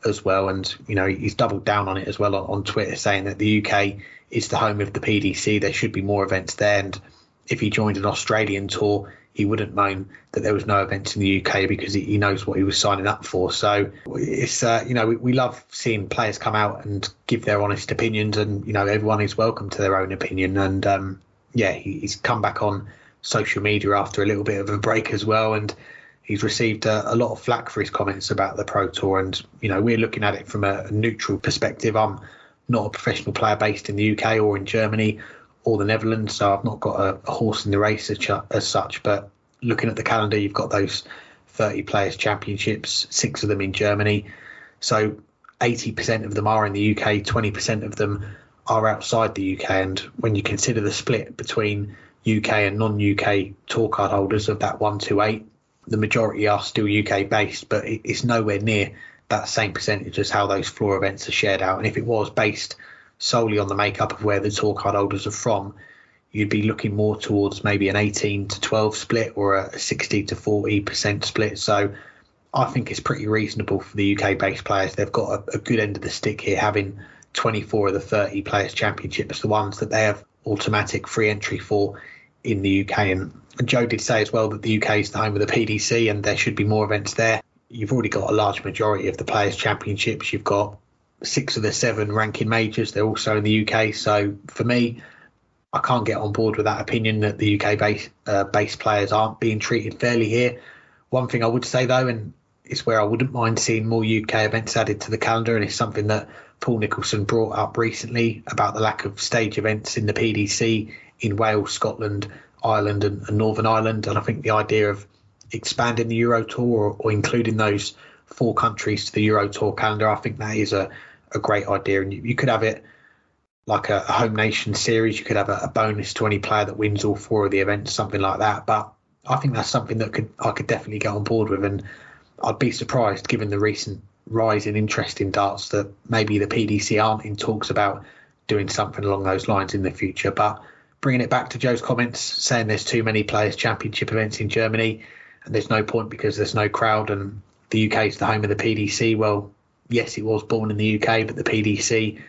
as well. And, you know, he's doubled down on it as well on Twitter, saying that the UK is the home of the PDC. There should be more events there. And if he joined an Australian tour, he wouldn't moan that there was no events in the UK because he knows what he was signing up for. So it's, we love seeing players come out and give their honest opinions, and, you know, everyone is welcome to their own opinion. And he's come back on social media after a little bit of a break as well. And he's received a lot of flack for his comments about the Pro Tour. And, you know, we're looking at it from a neutral perspective. I'm not a professional player based in the UK or in Germany or the Netherlands, so I've not got a horse in the race as such. But looking at the calendar, you've got those 30 Players' Championships, 6 of them in Germany. So 80% of them are in the UK, 20% of them are outside the UK. And when you consider the split between UK and non-UK tour card holders of that 1-8, the majority are still UK based, but it's nowhere near that same percentage as how those floor events are shared out. And if it was based solely on the makeup of where the tour card holders are from, you'd be looking more towards maybe an 18-12 split or a 60-40% split. So I think it's pretty reasonable for the UK based players. They've got a good end of the stick here, having 24 of the 30 Players' Championships, the ones that they have automatic free entry for in the UK. And Joe did say as well that the UK is the home of the PDC and there should be more events there. You've already got a large majority of the Players' Championships. You've got 6 of the 7 ranking majors. They're also in the UK. So for me, I can't get on board with that opinion that the UK based players aren't being treated fairly here. One thing I would say, though, and it's where I wouldn't mind seeing more UK events added to the calendar, and it's something that Paul Nicholson brought up recently about the lack of stage events in the PDC in Wales, Scotland, Ireland and Northern Ireland. And I think the idea of expanding the Euro Tour or including those 4 countries to the Euro Tour calendar, I think that is a great idea. And you could have it like a home nation series. You could have a bonus to any player that wins all 4 of the events, something like that. But I think that's something that I could definitely get on board with. And I'd be surprised, given the recent rise in interest in darts that maybe the PDC aren't in talks about doing something along those lines in the future. But bringing it back to Joe's comments, saying there's too many Players' Championship events in Germany and there's no point because there's no crowd and the UK is the home of the PDC. Well, yes, it was born in the UK, but the PDC,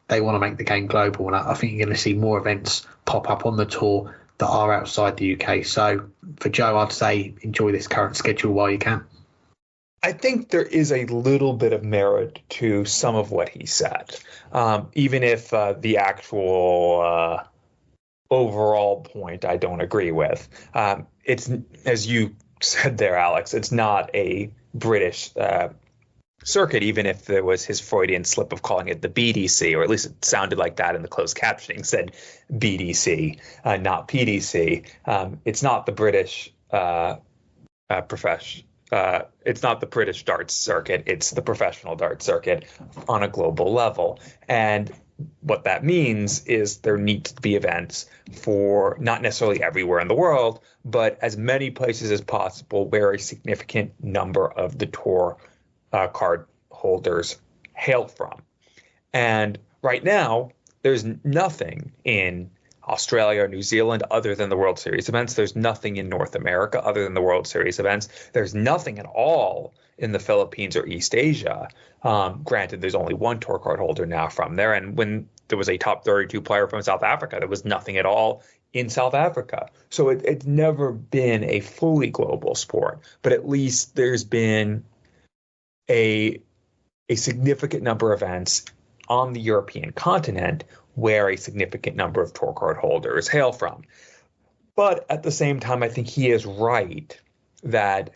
they want to make the game global. And I think you're going to see more events pop up on the tour that are outside the UK. So for Joe, I'd say enjoy this current schedule while you can. I think there is a little bit of merit to some of what he said, even if the actual overall point I don't agree with. It's, as you said there, Alex, it's not a British circuit, even if there was his Freudian slip of calling it the BDC, or at least it sounded like that in the closed captioning, said BDC, not PDC. It's not the British it's not the British darts circuit. It's the professional darts circuit on a global level. And what that means is there needs to be events for not necessarily everywhere in the world, but as many places as possible where a significant number of the tour card holders hail from. And right now, there's nothing in Australia or New Zealand other than the World Series events. There's nothing in North America other than the World Series events. There's nothing at all in the Philippines or East Asia. Granted, there's only one tour card holder now from there. And when there was a top 32 player from South Africa, there was nothing at all in South Africa. So it's never been a fully global sport, but at least there's been a significant number of events on the European continent where a significant number of tour card holders hail from. But at the same time, I think he is right that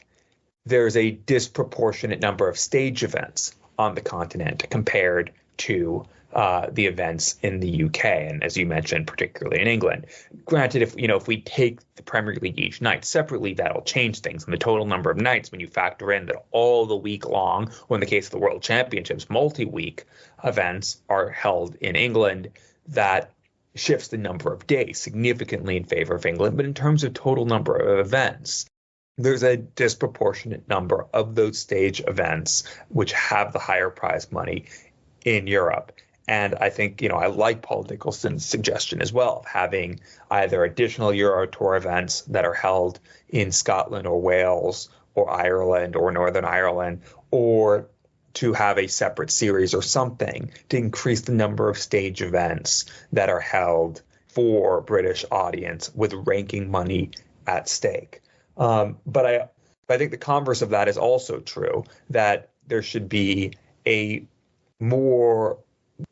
there's a disproportionate number of stage events on the continent compared to the events in the UK, and as you mentioned, particularly in England. Granted, if we take the Premier League each night separately, that'll change things. And the total number of nights, when you factor in that all the week long, or in the case of the World Championships, multi-week events are held in England, that shifts the number of days significantly in favor of England. But in terms of total number of events, there's a disproportionate number of those stage events which have the higher prize money in Europe. And I think, I like Paul Nicholson's suggestion as well of having either additional Euro Tour events that are held in Scotland or Wales or Ireland or Northern Ireland, or to have a separate series or something to increase the number of stage events that are held for British audience with ranking money at stake. But I think the converse of that is also true, that there should be a more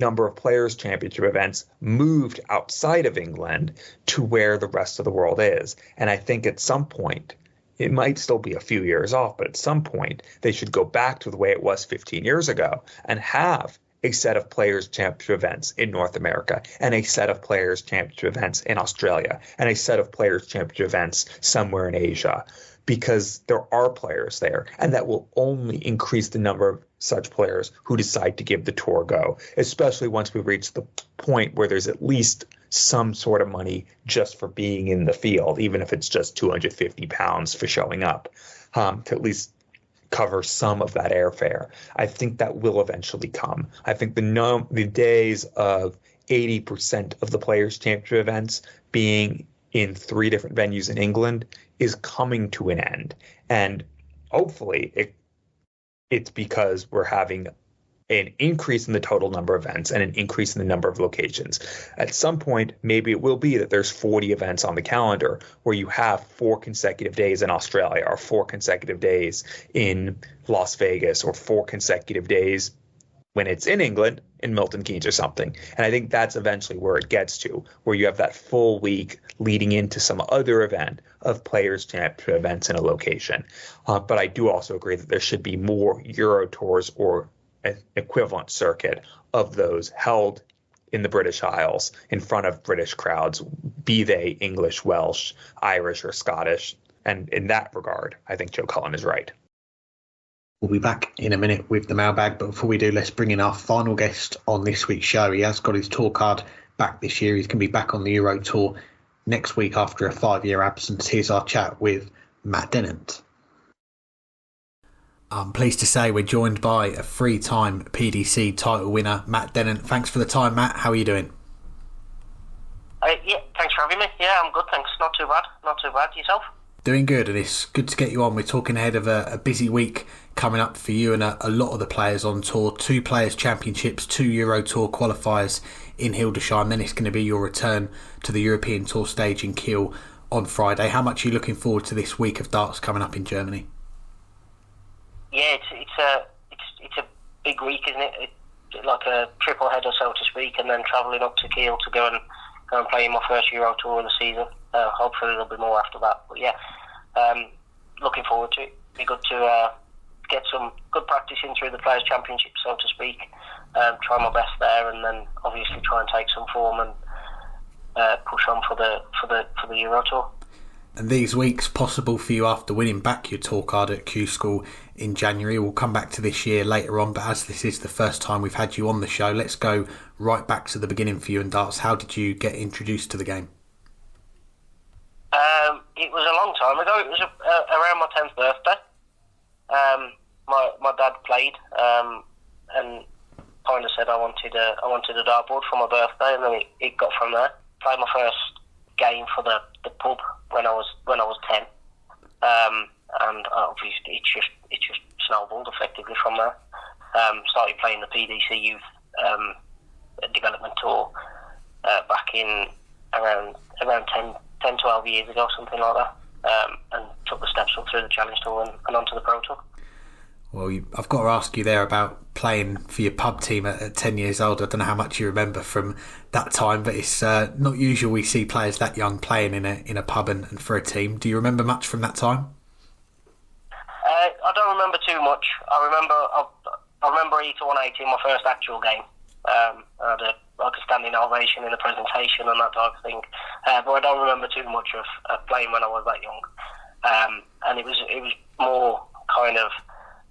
number of Players' Championship events moved outside of England to where the rest of the world is. And I think at some point, it might still be a few years off, but at some point they should go back to the way it was 15 years ago and have a set of Players' Championship events in North America and a set of Players' Championship events in Australia and a set of Players' Championship events somewhere in Asia, because there are players there, and that will only increase the number of such players who decide to give the tour a go, especially once we reach the point where there's at least some sort of money just for being in the field, even if it's just £250 for showing up, to at least cover some of that airfare. I think that will eventually come. I think the days of 80% of the Players' Championship events being in 3 different venues in England is coming to an end. And hopefully it's because we're having an increase in the total number of events and an increase in the number of locations. At some point, maybe it will be that there's 40 events on the calendar where you have 4 consecutive days in Australia or 4 consecutive days in Las Vegas or 4 consecutive days when it's in England, in Milton Keynes or something. And I think that's eventually where it gets to, where you have that full week leading into some other event of Players' Championship events in a location. But I do also agree that there should be more Euro Tours or an equivalent circuit of those held in the British Isles in front of British crowds, be they English, Welsh, Irish, or Scottish. And in that regard, I think Joe Cullen is right. We'll be back in a minute with the mailbag, but before we do, let's bring in our final guest on this week's show. He has got his tour card back this year. He's going to be back on the Euro Tour next week after a 5-year absence. Here's our chat with Matt Dennant. I'm pleased to say we're joined by a three-time PDC title winner, Matt Dennant. Thanks for the time, Matt. How are you doing? Yeah, thanks for having me. Yeah, I'm good, thanks. Not too bad. Yourself? Doing good, and it's good to get you on. We're talking ahead of a busy week coming up for you and a lot of the players on tour. 2 Players' Championships, 2 Euro Tour qualifiers in Hildesheim. Then it's going to be your return to the European Tour stage in Kiel on Friday. How much are you looking forward to this week of darts coming up in Germany? Yeah, it's a big week, isn't it? It's like a triple header, so to speak, and then travelling up to Kiel to go and play in my first Euro Tour of the season. Hopefully there'll be more after that. But yeah, looking forward to it. Be good to get some good practice in through the Players' Championship, so to speak. Try my best there, and then obviously try and take some form and push on for the Euro Tour. And these weeks possible for you after winning back your tour card at Q School in January. We'll come back to this year later on, but as this is the first time we've had you on the show, let's go right back to the beginning for you in darts. How did you get introduced to the game? It was a long time ago. It was around my 10th birthday. My dad played and kind of said I wanted a dartboard for my birthday, and then it got from there. Played my first game for the pub when I was 10, and obviously it just snowballed effectively from there. Started playing the PDC Youth Development Tour back in around 10, 12 years ago, something like that, and took the steps up through the Challenge Tour and onto the Pro Tour. Well, I've got to ask you there about playing for your pub team at 10 years old. I don't know how much you remember from that time, but it's not usual we see players that young playing in a pub and for a team. Do you remember much from that time? I don't remember too much. I remember E180 in my first actual game. I had a standing ovation in the presentation and that type of thing. But I don't remember too much of playing when I was that young. And it was more kind of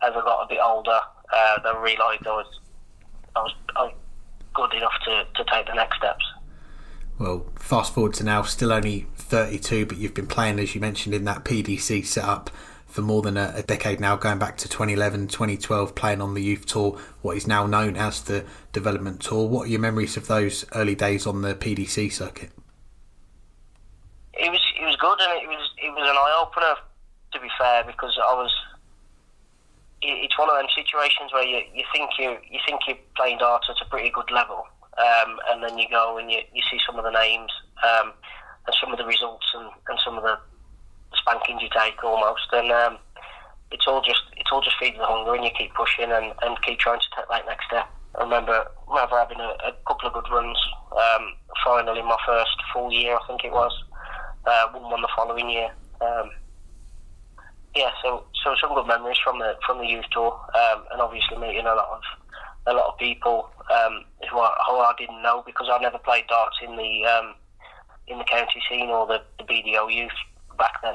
as I got a bit older, that I realised I was good enough to take the next steps. Well, fast forward to now, still only 32, but you've been playing, as you mentioned, in that PDC setup for more than a decade now, going back to 2011, 2012, playing on the Youth Tour, what is now known as the Development Tour. What are your memories of those early days on the PDC circuit? It was good, and it was an eye opener, to be fair, because it's one of them situations where you think you're playing darts at a pretty good level, and then you go and you see some of the names and some of the results and some of the spankings you take almost, and it's all just feeds the hunger, and you keep pushing and keep trying to take that next step. I remember having a couple of good runs. Finally, my first full year, I think it was, won one the following year. So some good memories from the Youth Tour, and obviously meeting a lot of people who I didn't know, because I never played darts in the county scene or the BDO youth back then.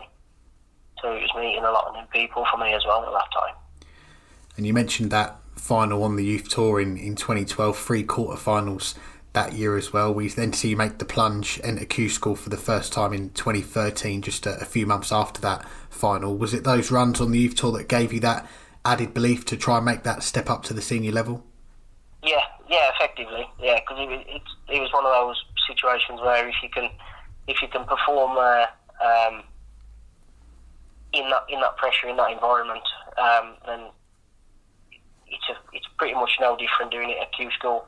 So it was meeting a lot of new people for me as well at that time. And you mentioned that final on the Youth Tour in 2012, 3 quarterfinals that year as well. We then see you make the plunge, enter Q School for the first time in 2013, just a few months after that final. Was it those runs on the Youth Tour that gave you that added belief to try and make that step up to the senior level? Yeah, effectively. Yeah, because it was one of those situations where if you can perform there in that pressure, in that environment, then it's pretty much no different doing it at Q School.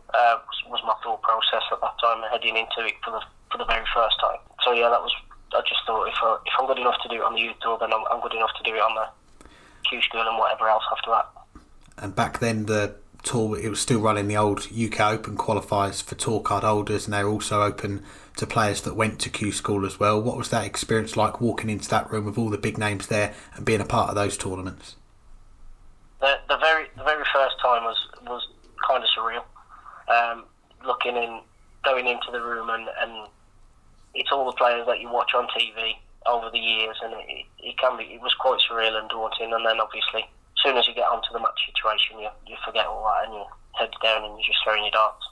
Was my thought process at that time, heading into it for the very first time. So yeah, I just thought if I'm good enough to do it on the Youth Tour, then I'm good enough to do it on the Q School and whatever else after that. And back then the tour, it was still running the old UK Open qualifiers for tour card holders, and they were also open to players that went to Q School as well. What was that experience like, walking into that room with all the big names there and being a part of those tournaments? The very first time was kind of surreal. Looking in, going into the room, and it's all the players that you watch on TV over the years, and it was quite surreal and daunting. And then obviously, as soon as you get onto the match situation, you forget all that and your head's down and you're just throwing your darts.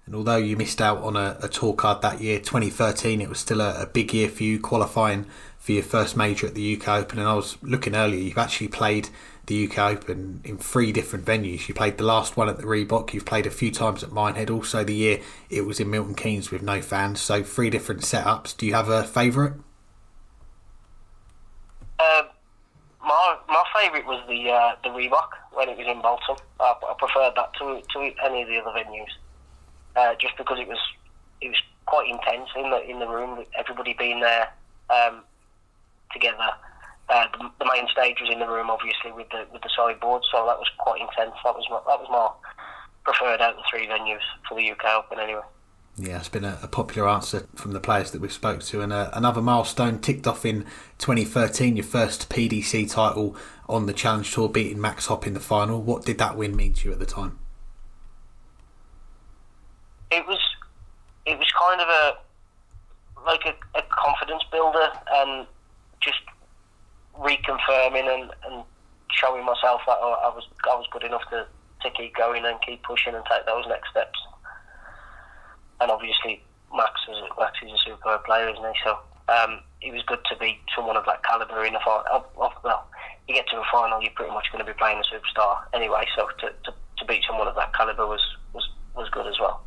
And although you missed out on a tour card that year, 2013, it was still a big year for you, qualifying for your first major at the UK Open. And I was looking earlier, you've actually played the UK Open in 3 different venues. You played the last one at the Reebok, you've played a few times at Minehead, also the year it was in Milton Keynes with no fans, so 3 different setups. Do you have a favourite? My favourite was the Reebok when it was in Bolton. I preferred that to any of the other venues, just because it was quite intense in the room, with everybody being there together. The main stage was in the room, obviously, with the sideboard, so that was quite intense. That was my preferred out of the 3 venues for the UK Open, anyway. Yeah, it's been a popular answer from the players that we've spoke to. And another milestone ticked off in 2013, your first PDC title on the Challenge Tour, beating Max Hopp in the final. What did that win mean to you at the time? It was kind of a confidence builder, and just reconfirming and showing myself that I was good enough to keep going and keep pushing and take those next steps. And obviously, Max is a superb player, isn't he? So it was good to beat someone of that calibre in a final. Well, you get to a final, you're pretty much going to be playing a superstar anyway. So to beat someone of that calibre was good as well.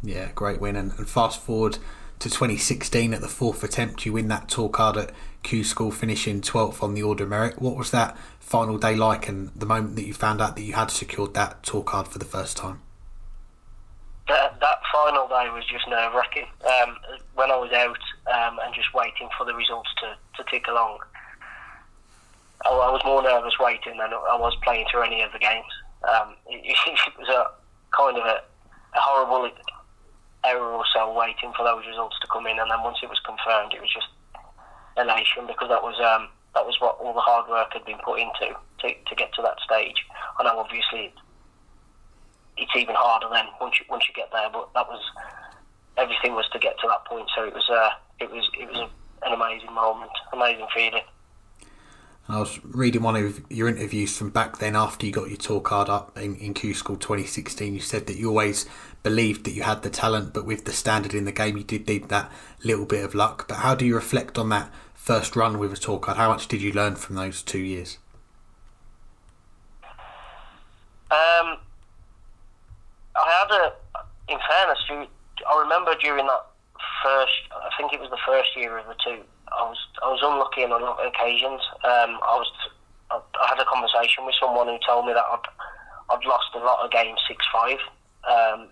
Yeah, great win. And fast forward to 2016, at the 4th attempt, you win that tour card at Q School, finishing 12th on the Order of Merit. What was that final day like, and the moment that you found out that you had secured that tour card for the first time? That final day was just nerve-wracking. When I was out and just waiting for the results to tick along, I was more nervous waiting than I was playing through any of the games. It was a kind of a horrible hour or so waiting for those results to come in, and then once it was confirmed, it was just elation, because that was what all the hard work had been put into to get to that stage. I know obviously it's even harder then once you get there, but that was everything was to get to that point. So it was an amazing moment, amazing feeling. I was reading one of your interviews from back then after you got your tour card up in Q School 2016. You said that you always believed that you had the talent, but with the standard in the game, you did need that little bit of luck. But how do you reflect on that first run with a tour card? How much did you learn from those 2 years? In fairness, I remember during that I think it was the first year of the 2, I was unlucky on a lot of occasions. I had a conversation with someone who told me that I'd lost a lot of games 6-5.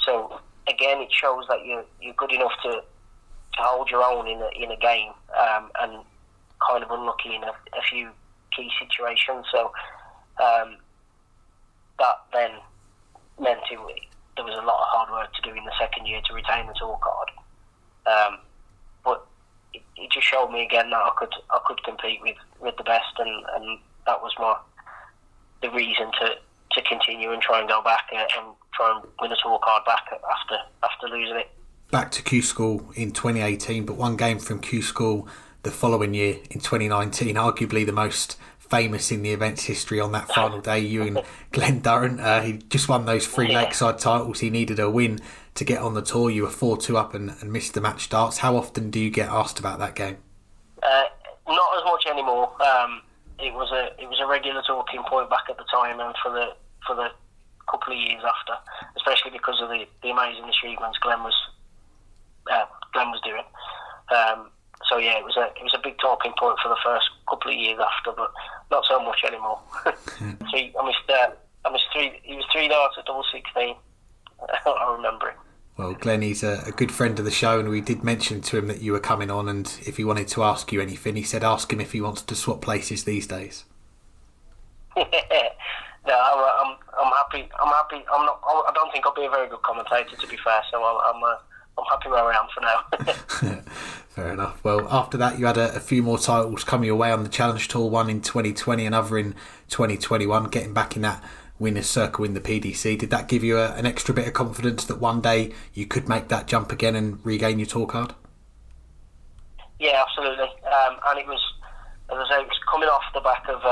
So again, it shows that you're good enough to hold your own in a game, and kind of unlucky in a few key situations. So that then meant there was a lot of hard work to do in the second year to retain the tour card. But it just showed me again that I could compete with the best, and that was the reason to continue and try and go back and try and win a tour card back after losing it. Back to Q School in 2018, but one game from Q School the following year in 2019, arguably the most famous in the event's history on that final day, you and Glen Durrant. He just won those 3 Lakeside titles. He needed a win to get on the tour. You were 4-2 up and missed the match darts. How often do you get asked about that game? Not as much anymore. It was a regular talking point back at the time, and for the couple of years after, especially because of the amazing achievements Glen was doing. So yeah, it was a big talking point for the first couple of years after, but not so much anymore. I missed 3. He was 3 darts at double 16. I remember it. Well, Glen, he's a good friend of the show, and we did mention to him that you were coming on, and if he wanted to ask you anything, he said ask him if he wants to swap places these days. No, I'm happy. I don't think I'll be a very good commentator, to be fair. So I'm happy where I am for now. Fair enough. Well, after that, you had a few more titles coming your way on the Challenge Tour, one in 2020, another in 2021, getting back in that winner's circle in the PDC. Did that give you an extra bit of confidence that one day you could make that jump again and regain your tour card? Yeah, absolutely. And it was, as I say, it was coming off the back of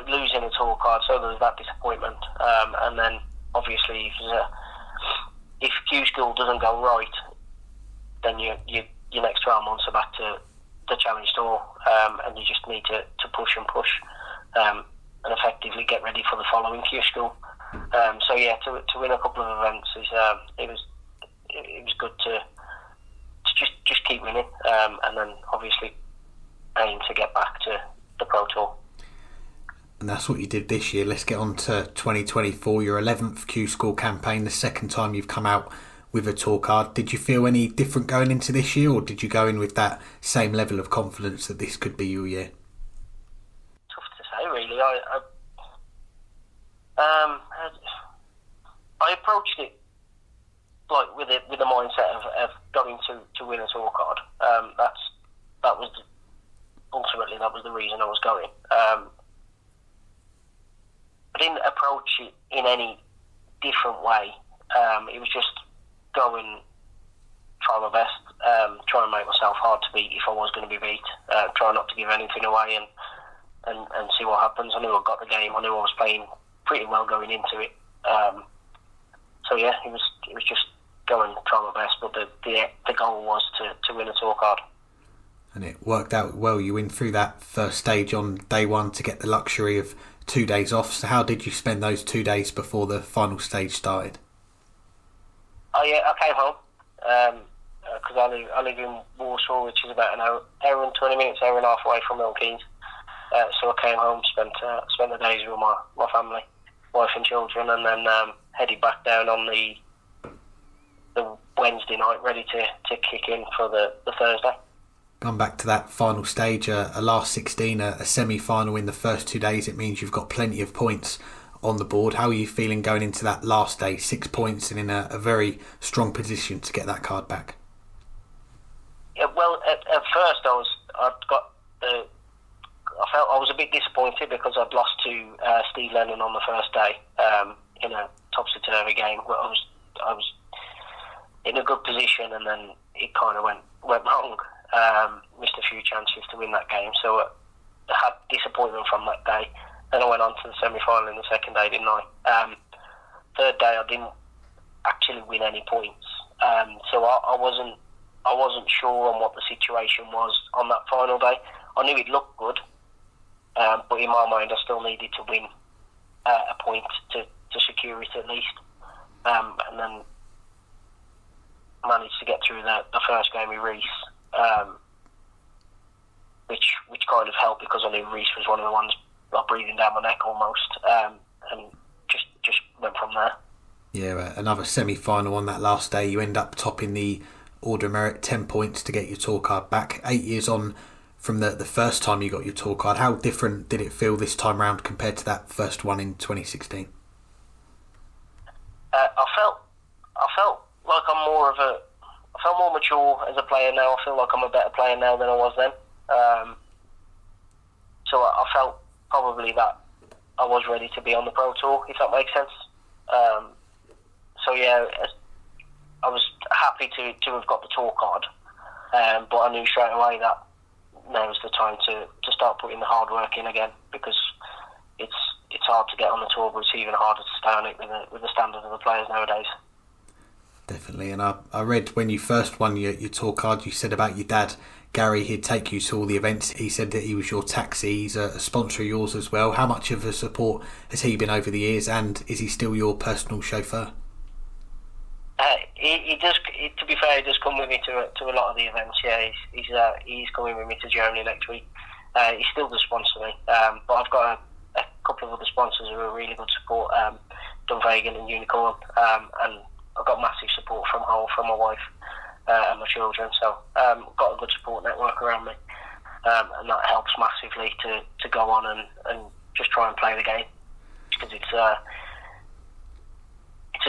losing a tour card, so there was that disappointment. And then, obviously, if Q School doesn't go right, then your next 12 months are back to the Challenge Tour, and you just need to push and push and effectively get ready for the following Q school. So yeah, to win a couple of events it was good to just keep winning, and then obviously aim to get back to the Pro Tour. And that's what you did this year. Let's get on to 2024, your 11th Q School campaign, the second time you've come out with a tour card. Did you feel any different going into this year, or did you go in with that same level of confidence that this could be your year? Tough to say, really. I approached it like with the mindset of going to win a tour card. Ultimately that was the reason I was going. I didn't approach it in any different way. It was just go and try my best, try and make myself hard to beat if I was going to be beat, try not to give anything away and see what happens. I knew I got the game. I knew I was playing pretty well going into it. So yeah, it was just go and try my best, but the goal was to win a tour card. And it worked out well. You win through that first stage on day one to get the luxury of 2 days off. So how did you spend those 2 days before the final stage started? I came home because I live in Warsaw, which is about an hour and 20 minutes, hour and a half away from Milton Keynes. So I came home, spent the days with my family, wife and children, and then headed back down on the Wednesday night, ready to kick in for the Thursday. Come back to that final stage, a last 16, a semi-final in the first 2 days. It means you've got plenty of points on the board. How are you feeling going into that last day? 6 points and in a very strong position to get that card back. Yeah, well, at first I felt I was a bit disappointed because I'd lost to Steve Lennon on the first day in a topsy-turvy game. I was in a good position, and then it kind of went wrong. Missed a few chances to win that game, so I had disappointment from that day. Then I went on to the semi-final in the second day, didn't I? Third day I didn't actually win any points, so I wasn't sure on what the situation was on that final day. I knew it looked good, but in my mind I still needed to win a point to secure it at least, and then managed to get through the first game with Reese, which kind of helped because I knew Reese was one of the ones breathing down my neck almost, and just went from there. Yeah, another semi-final on that last day. You end up topping the Order of Merit, 10 points to get your tour card back. 8 years on from the first time you got your tour card. How different did it feel this time round compared to that first one in 2016? I felt like I felt more mature as a player now. I feel like I'm a better player now than I was then. So I felt probably that I was ready to be on the Pro Tour, if that makes sense. So yeah, I was happy to have got the tour card, but I knew straight away that now was the time to start putting the hard work in again, because it's hard to get on the tour, but it's even harder to stay on it with the standard of the players nowadays. Definitely, and I read when you first won your tour card, you said about your dad, Gary, he'd take you to all the events. He said that he was your taxi. He's a sponsor of yours as well. How much of a support has he been over the years, and is he still your personal chauffeur? He does. To be fair, he does come with me to a lot of the events. Yeah, he's coming with me to Germany next week. He still does sponsor me, but I've got a couple of other sponsors who are really good support, Dunvegan and Unicorn, and I've got massive support from home, from my wife and my children. So I've got a good support network around me, and that helps massively to go on and just try and play the game, because it's a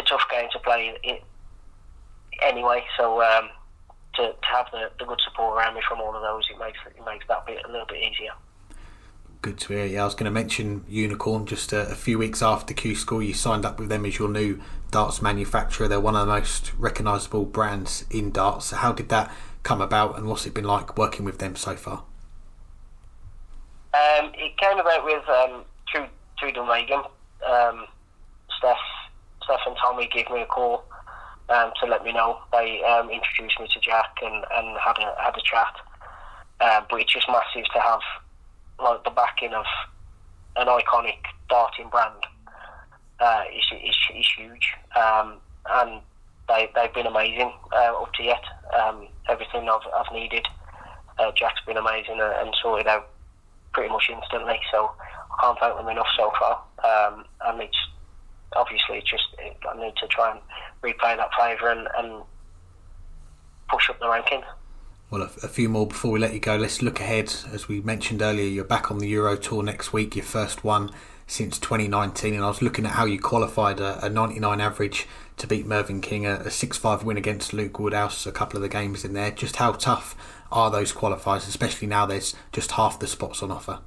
tough game to play anyway. So to have the good support around me from all of those, it makes that bit a little bit easier. Good to hear. Yeah, I was going to mention Unicorn. Just a few weeks after Q School, you signed up with them as your new darts manufacturer. They're one of the most recognisable brands in darts. So how did that come about, and what's it been like working with them so far? It came about with through Dunvegan. Steph and Tommy gave me a call to let me know. They introduced me to Jack and had a chat. But it's just massive to have like the backing of an iconic darting brand is huge, and they've been amazing up to yet. Everything I've needed, Jack's been amazing and sorted out pretty much instantly. So I can't thank them enough so far. And it's obviously I need to try and repay that favour and push up the rankings. Well, a few more before we let you go. Let's look ahead. As we mentioned earlier, you're back on the Euro Tour next week, your first one since 2019, and I was looking at how you qualified a 99 average to beat Mervyn King, a 6-5 win against Luke Woodhouse, a couple of the games in there. Just how tough are those qualifiers, especially now there's just half the spots on offer?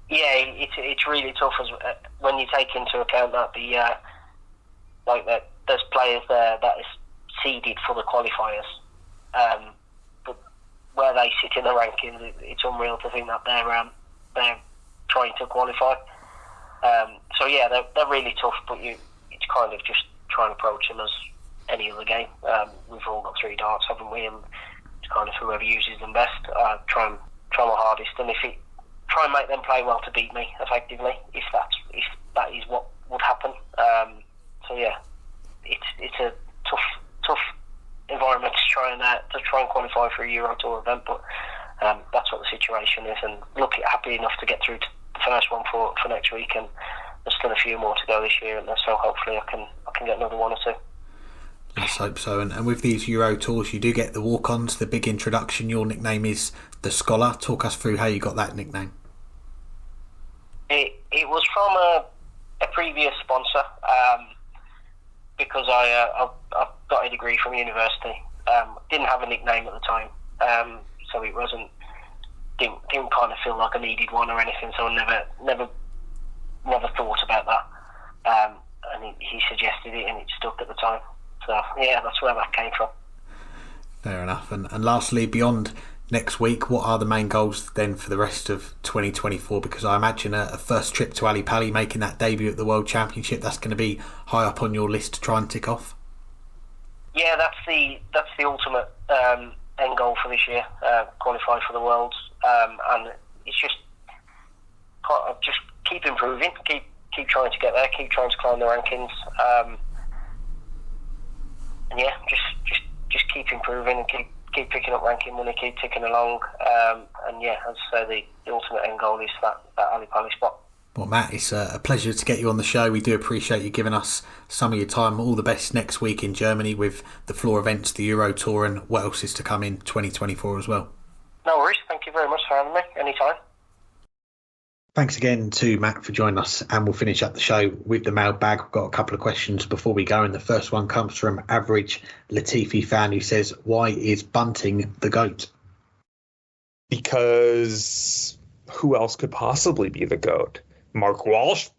Yeah, it's really tough when you take into account that there's players there that is seeded for the qualifiers. But where they sit in the rankings, it's unreal to think that they're trying to qualify. So yeah, they're really tough. But it's kind of just trying to approach them as any other game. We've all got 3 darts, haven't we? And it's kind of whoever uses them best. Try my hardest, and try and make them play well to beat me effectively. If that is what would happen. So yeah, it's a tough environment to try and qualify for a Euro Tour event, but that's what the situation is, and happy enough to get through to the first one for next week, and there's still a few more to go this year, and so hopefully I can get another one or two. Let's hope so. And with these Euro Tours, you do get the walk-ons, the big introduction. Your nickname is the Scholar. Talk us through how you got that nickname. It was from a previous sponsor, because I got a degree from university. Didn't have a nickname at the time, so it didn't kind of feel like I needed one or anything. So I never thought about that. And he suggested it, and it stuck at the time. So yeah, that's where that came from. Fair enough. And lastly, beyond next week, what are the main goals then for the rest of 2024? Because I imagine a first trip to Ali Pali, making that debut at the World Championship, that's going to be high up on your list to try and tick off. Yeah, that's the ultimate end goal for this year. Qualify for the Worlds, and it's just keep improving, keep trying to get there, keep trying to climb the rankings, and yeah, just keep improving and keep picking up ranking money, keep ticking along, and yeah, as I say, the ultimate end goal is that Ali Pali spot. Well, Matt, it's a pleasure to get you on the show. We do appreciate you giving us some of your time. All the best next week in Germany with the floor events, the Euro Tour, and what else is to come in 2024 as well. No worries. Thank you very much for having me. Anytime. Thanks again to Matt for joining us, and we'll finish up the show with the mailbag. We've got a couple of questions before we go, and the first one comes from Average Latifi fan, who says, why is Bunting the GOAT? Because who else could possibly be the GOAT? Mark Walsh?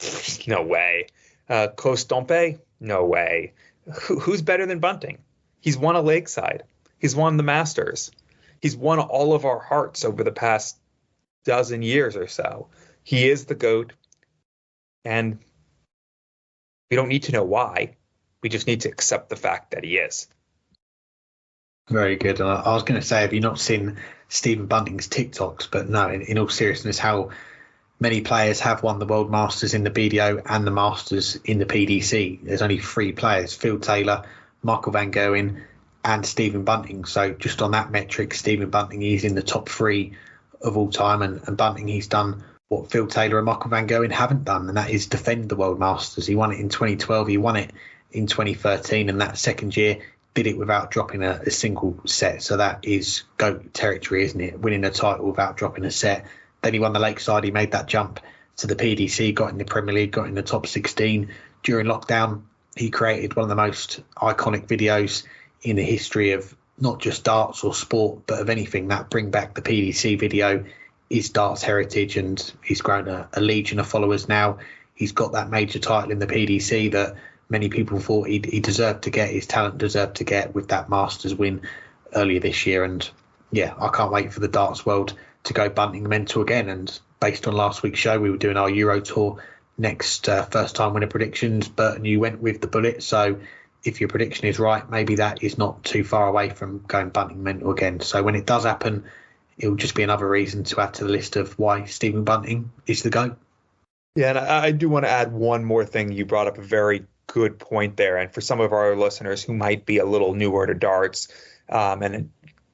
No way. Kostompe? No way. Who's better than Bunting? He's won a Lakeside. He's won the Masters. He's won all of our hearts over the past dozen years or so. He is the GOAT, and we don't need to know why. We just need to accept the fact that he is. Very good. And I was going to say, have you not seen Stephen Bunting's TikToks? But no, in all seriousness, how many players have won the World Masters in the BDO and the Masters in the PDC? There's only 3 players, Phil Taylor, Michael Van Gerwen and Stephen Bunting. So just on that metric, Stephen Bunting, he's in the top 3 of all time. And Bunting, he's done what Phil Taylor and Michael Van Gerwen haven't done, and that is defend the World Masters. He won it in 2012, he won it in 2013, and that second year did it without dropping a single set. So that is GOAT territory, isn't it? Winning a title without dropping a set. Then he won the Lakeside, he made that jump to the PDC, got in the Premier League, got in the top 16. During lockdown, he created one of the most iconic videos in the history of not just darts or sport, but of anything. That Bring Back the PDC video is darts heritage, and he's grown a legion of followers now. He's got that major title in the PDC that many people thought he deserved to get, his talent deserved to get, with that Masters win earlier this year. And yeah, I can't wait for the darts world to go Bunting mental again. And based on last week's show, we were doing our Euro Tour next first time winner predictions. Burton, you went with the bullet, so if your prediction is right, maybe that is not too far away from going Bunting mental again. So when it does happen it'll just be another reason to add to the list of why Stephen Bunting is the GOAT. Yeah, and I do want to add one more thing. You brought up a very good point there. And for some of our listeners who might be a little newer to darts and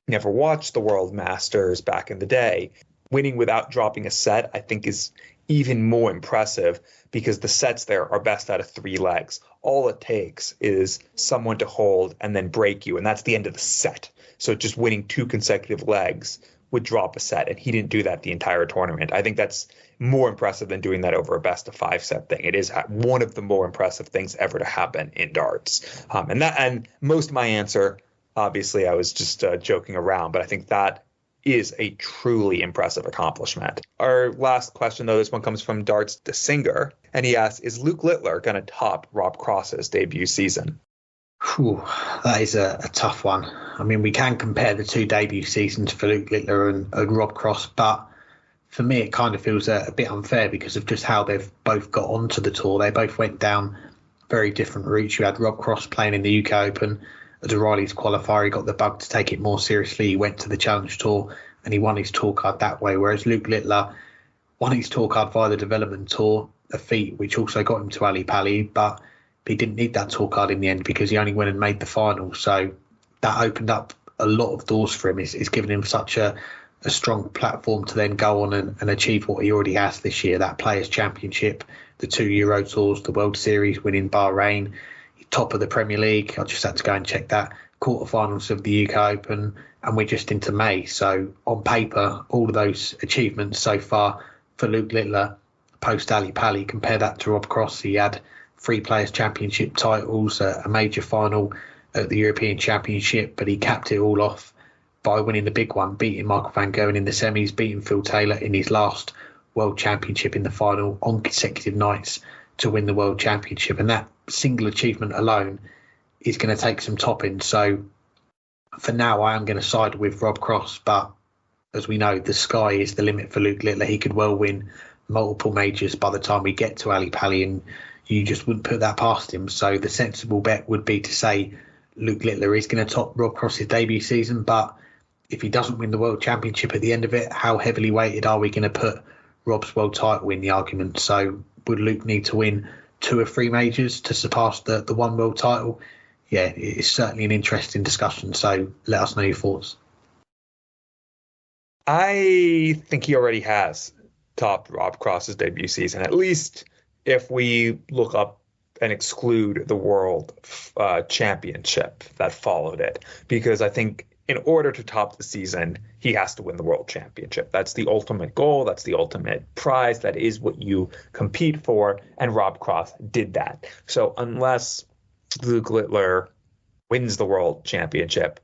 never watched the World Masters back in the day, winning without dropping a set, I think, is even more impressive because the sets there are best out of 3 legs. All it takes is someone to hold and then break you, and that's the end of the set. So just winning 2 consecutive legs would drop a set, and he didn't do that the entire tournament. I think that's more impressive than doing that over a best of 5 set thing. It is one of the more impressive things ever to happen in darts. And most of my answer, obviously, I was just joking around, but I think that is a truly impressive accomplishment. Our last question, though, this one comes from Darts the Singer, and he asks, is Luke Littler going to top Rob Cross's debut season? Whew, that is a tough one. I mean, we can compare the 2 debut seasons for Luke Littler and Rob Cross, but for me, it kind of feels a bit unfair because of just how they've both got onto the tour. They both went down very different routes. You had Rob Cross playing in the UK Open as a Riley's qualifier. He got the bug to take it more seriously. He went to the Challenge Tour and he won his tour card that way, whereas Luke Littler won his tour card via the Development Tour, a feat which also got him to Ali Pali, but he didn't need that tour card in the end because he only went and made the final. So that opened up a lot of doors for him. It's given him such a strong platform to then go on and achieve what he already has this year, that Players' Championship, the 2 Euro Tours, the World Series, winning Bahrain, top of the Premier League. I just had to go and check that. Quarterfinals of the UK Open, and we're just into May. So on paper, all of those achievements so far for Luke Littler, post Ali Pali, compare that to Rob Cross. He had 3 Players' Championship titles, a major final at the European Championship, but he capped it all off by winning the big one, beating Michael van Gerwen in the semis, beating Phil Taylor in his last World Championship in the final on consecutive nights to win the World Championship. And that single achievement alone is going to take some topping. So for now, I am going to side with Rob Cross, but as we know, the sky is the limit for Luke Littler. He could well win multiple majors by the time we get to Ali Pali, and you just wouldn't put that past him. So the sensible bet would be to say Luke Littler is going to top Rob Cross's debut season, but if he doesn't win the World Championship at the end of it, how heavily weighted are we going to put Rob's world title in the argument? So would Luke need to win 2 or 3 majors to surpass the 1 world title? Yeah, it's certainly an interesting discussion. So let us know your thoughts. I think he already has topped Rob Cross's debut season, at least if we look up and exclude the World Championship that followed it, because I think in order to top the season, he has to win the World Championship. That's the ultimate goal. That's the ultimate prize. That is what you compete for. And Rob Cross did that. So unless Luke Littler wins the World Championship,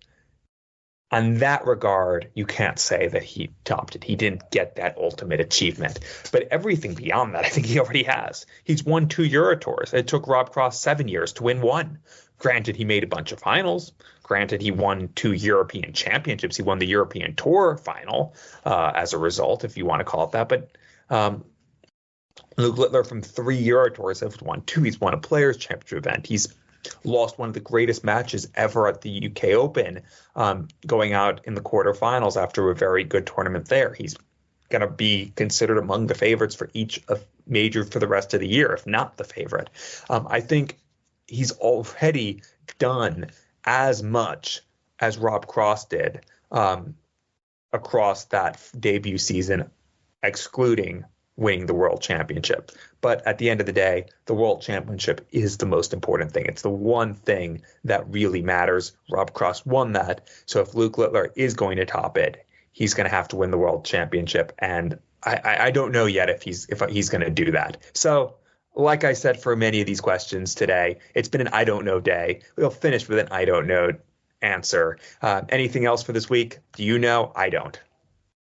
on that regard, you can't say that he topped it. He didn't get that ultimate achievement. But everything beyond that, I think he already has. He's won 2 Euro Tours. It took Rob Cross 7 years to win 1. Granted, he made a bunch of finals. Granted, he won 2 European championships. He won the European Tour final as a result, if you want to call it that. But Luke Littler from 3 Euro Tours has won 2. He's won a Players' Championship event. He's lost one of the greatest matches ever at the UK Open, going out in the quarterfinals after a very good tournament there. He's going to be considered among the favorites for each major for the rest of the year, if not the favorite. I think he's already done as much as Rob Cross did across that debut season, excluding winning the World Championship. But at the end of the day, the World Championship is the most important thing. It's the one thing that really matters. Rob Cross won that. So if Luke Littler is going to top it, he's going to have to win the World Championship. And I don't know yet if he's going to do that. So like I said, for many of these questions today, it's been an I don't know day. We'll finish with an I don't know answer. Anything else for this week? Do you know? I don't.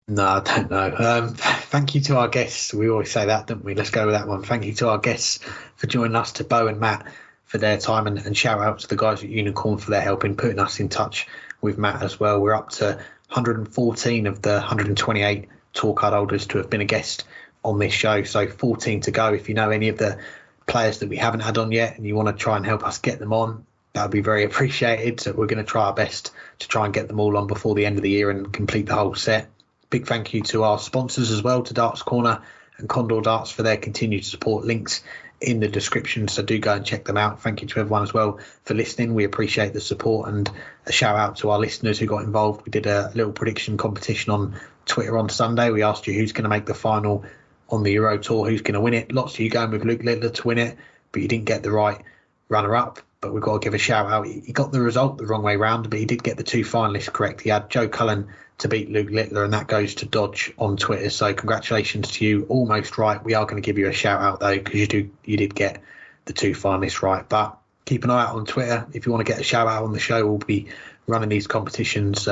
No, I don't know. Thank you to our guests. We always say that, don't we? Let's go with that one. Thank you to our guests for joining us, to Beau and Matt for their time, and shout out to the guys at Unicorn for their help in putting us in touch with Matt as well. We're up to 114 of the 128 tour card holders to have been a guest on this show, so 14 to go. If you know any of the players that we haven't had on yet and you want to try and help us get them on, that would be very appreciated. So we're going to try our best to try and get them all on before the end of the year and complete the whole set. Big thank you to our sponsors as well, to Darts Corner and Condor Darts, for their continued support. Links in the description, so do go and check them out. Thank you to everyone as well for listening. We appreciate the support, and a shout out to our listeners who got involved. We did a little prediction competition on Twitter on Sunday. We asked you who's going to make the final on the Euro Tour, who's going to win it. Lots of you going with Luke Littler to win it, but you didn't get the right runner-up. But we've got to give a shout out. He got the result the wrong way round, but he did get the 2 finalists correct. He had Joe Cullen to beat Luke Littler, and that goes to Dodge on Twitter. So congratulations to you. Almost right. We are going to give you a shout out though, because you did get the 2 finalists right. But keep an eye out on Twitter if you want to get a shout out on the show. We'll be running these competitions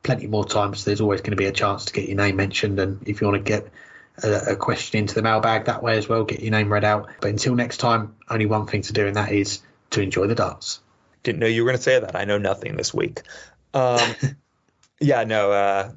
plenty more times, so there's always going to be a chance to get your name mentioned. And if you want to get a question into the mailbag that way as well, get your name read out. But until next time, only one thing to do, and that is to enjoy the darts. Didn't know you were going to say that. I know nothing this week. Yeah, no,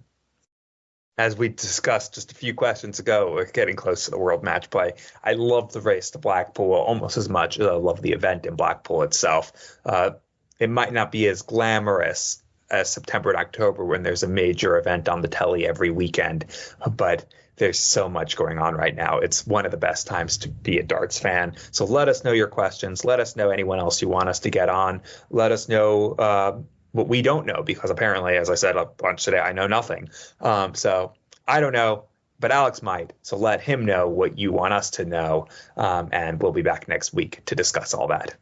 as we discussed just a few questions ago, we're getting close to the World Matchplay. I love the race to Blackpool almost as much as I love the event in Blackpool itself. It might not be as glamorous as September and October when there's a major event on the telly every weekend, but there's so much going on right now. It's one of the best times to be a darts fan. So let us know your questions. Let us know anyone else you want us to get on. Let us know what we don't know, because apparently, as I said a bunch today, I know nothing. So I don't know, but Alex might. So let him know what you want us to know, and we'll be back next week to discuss all that.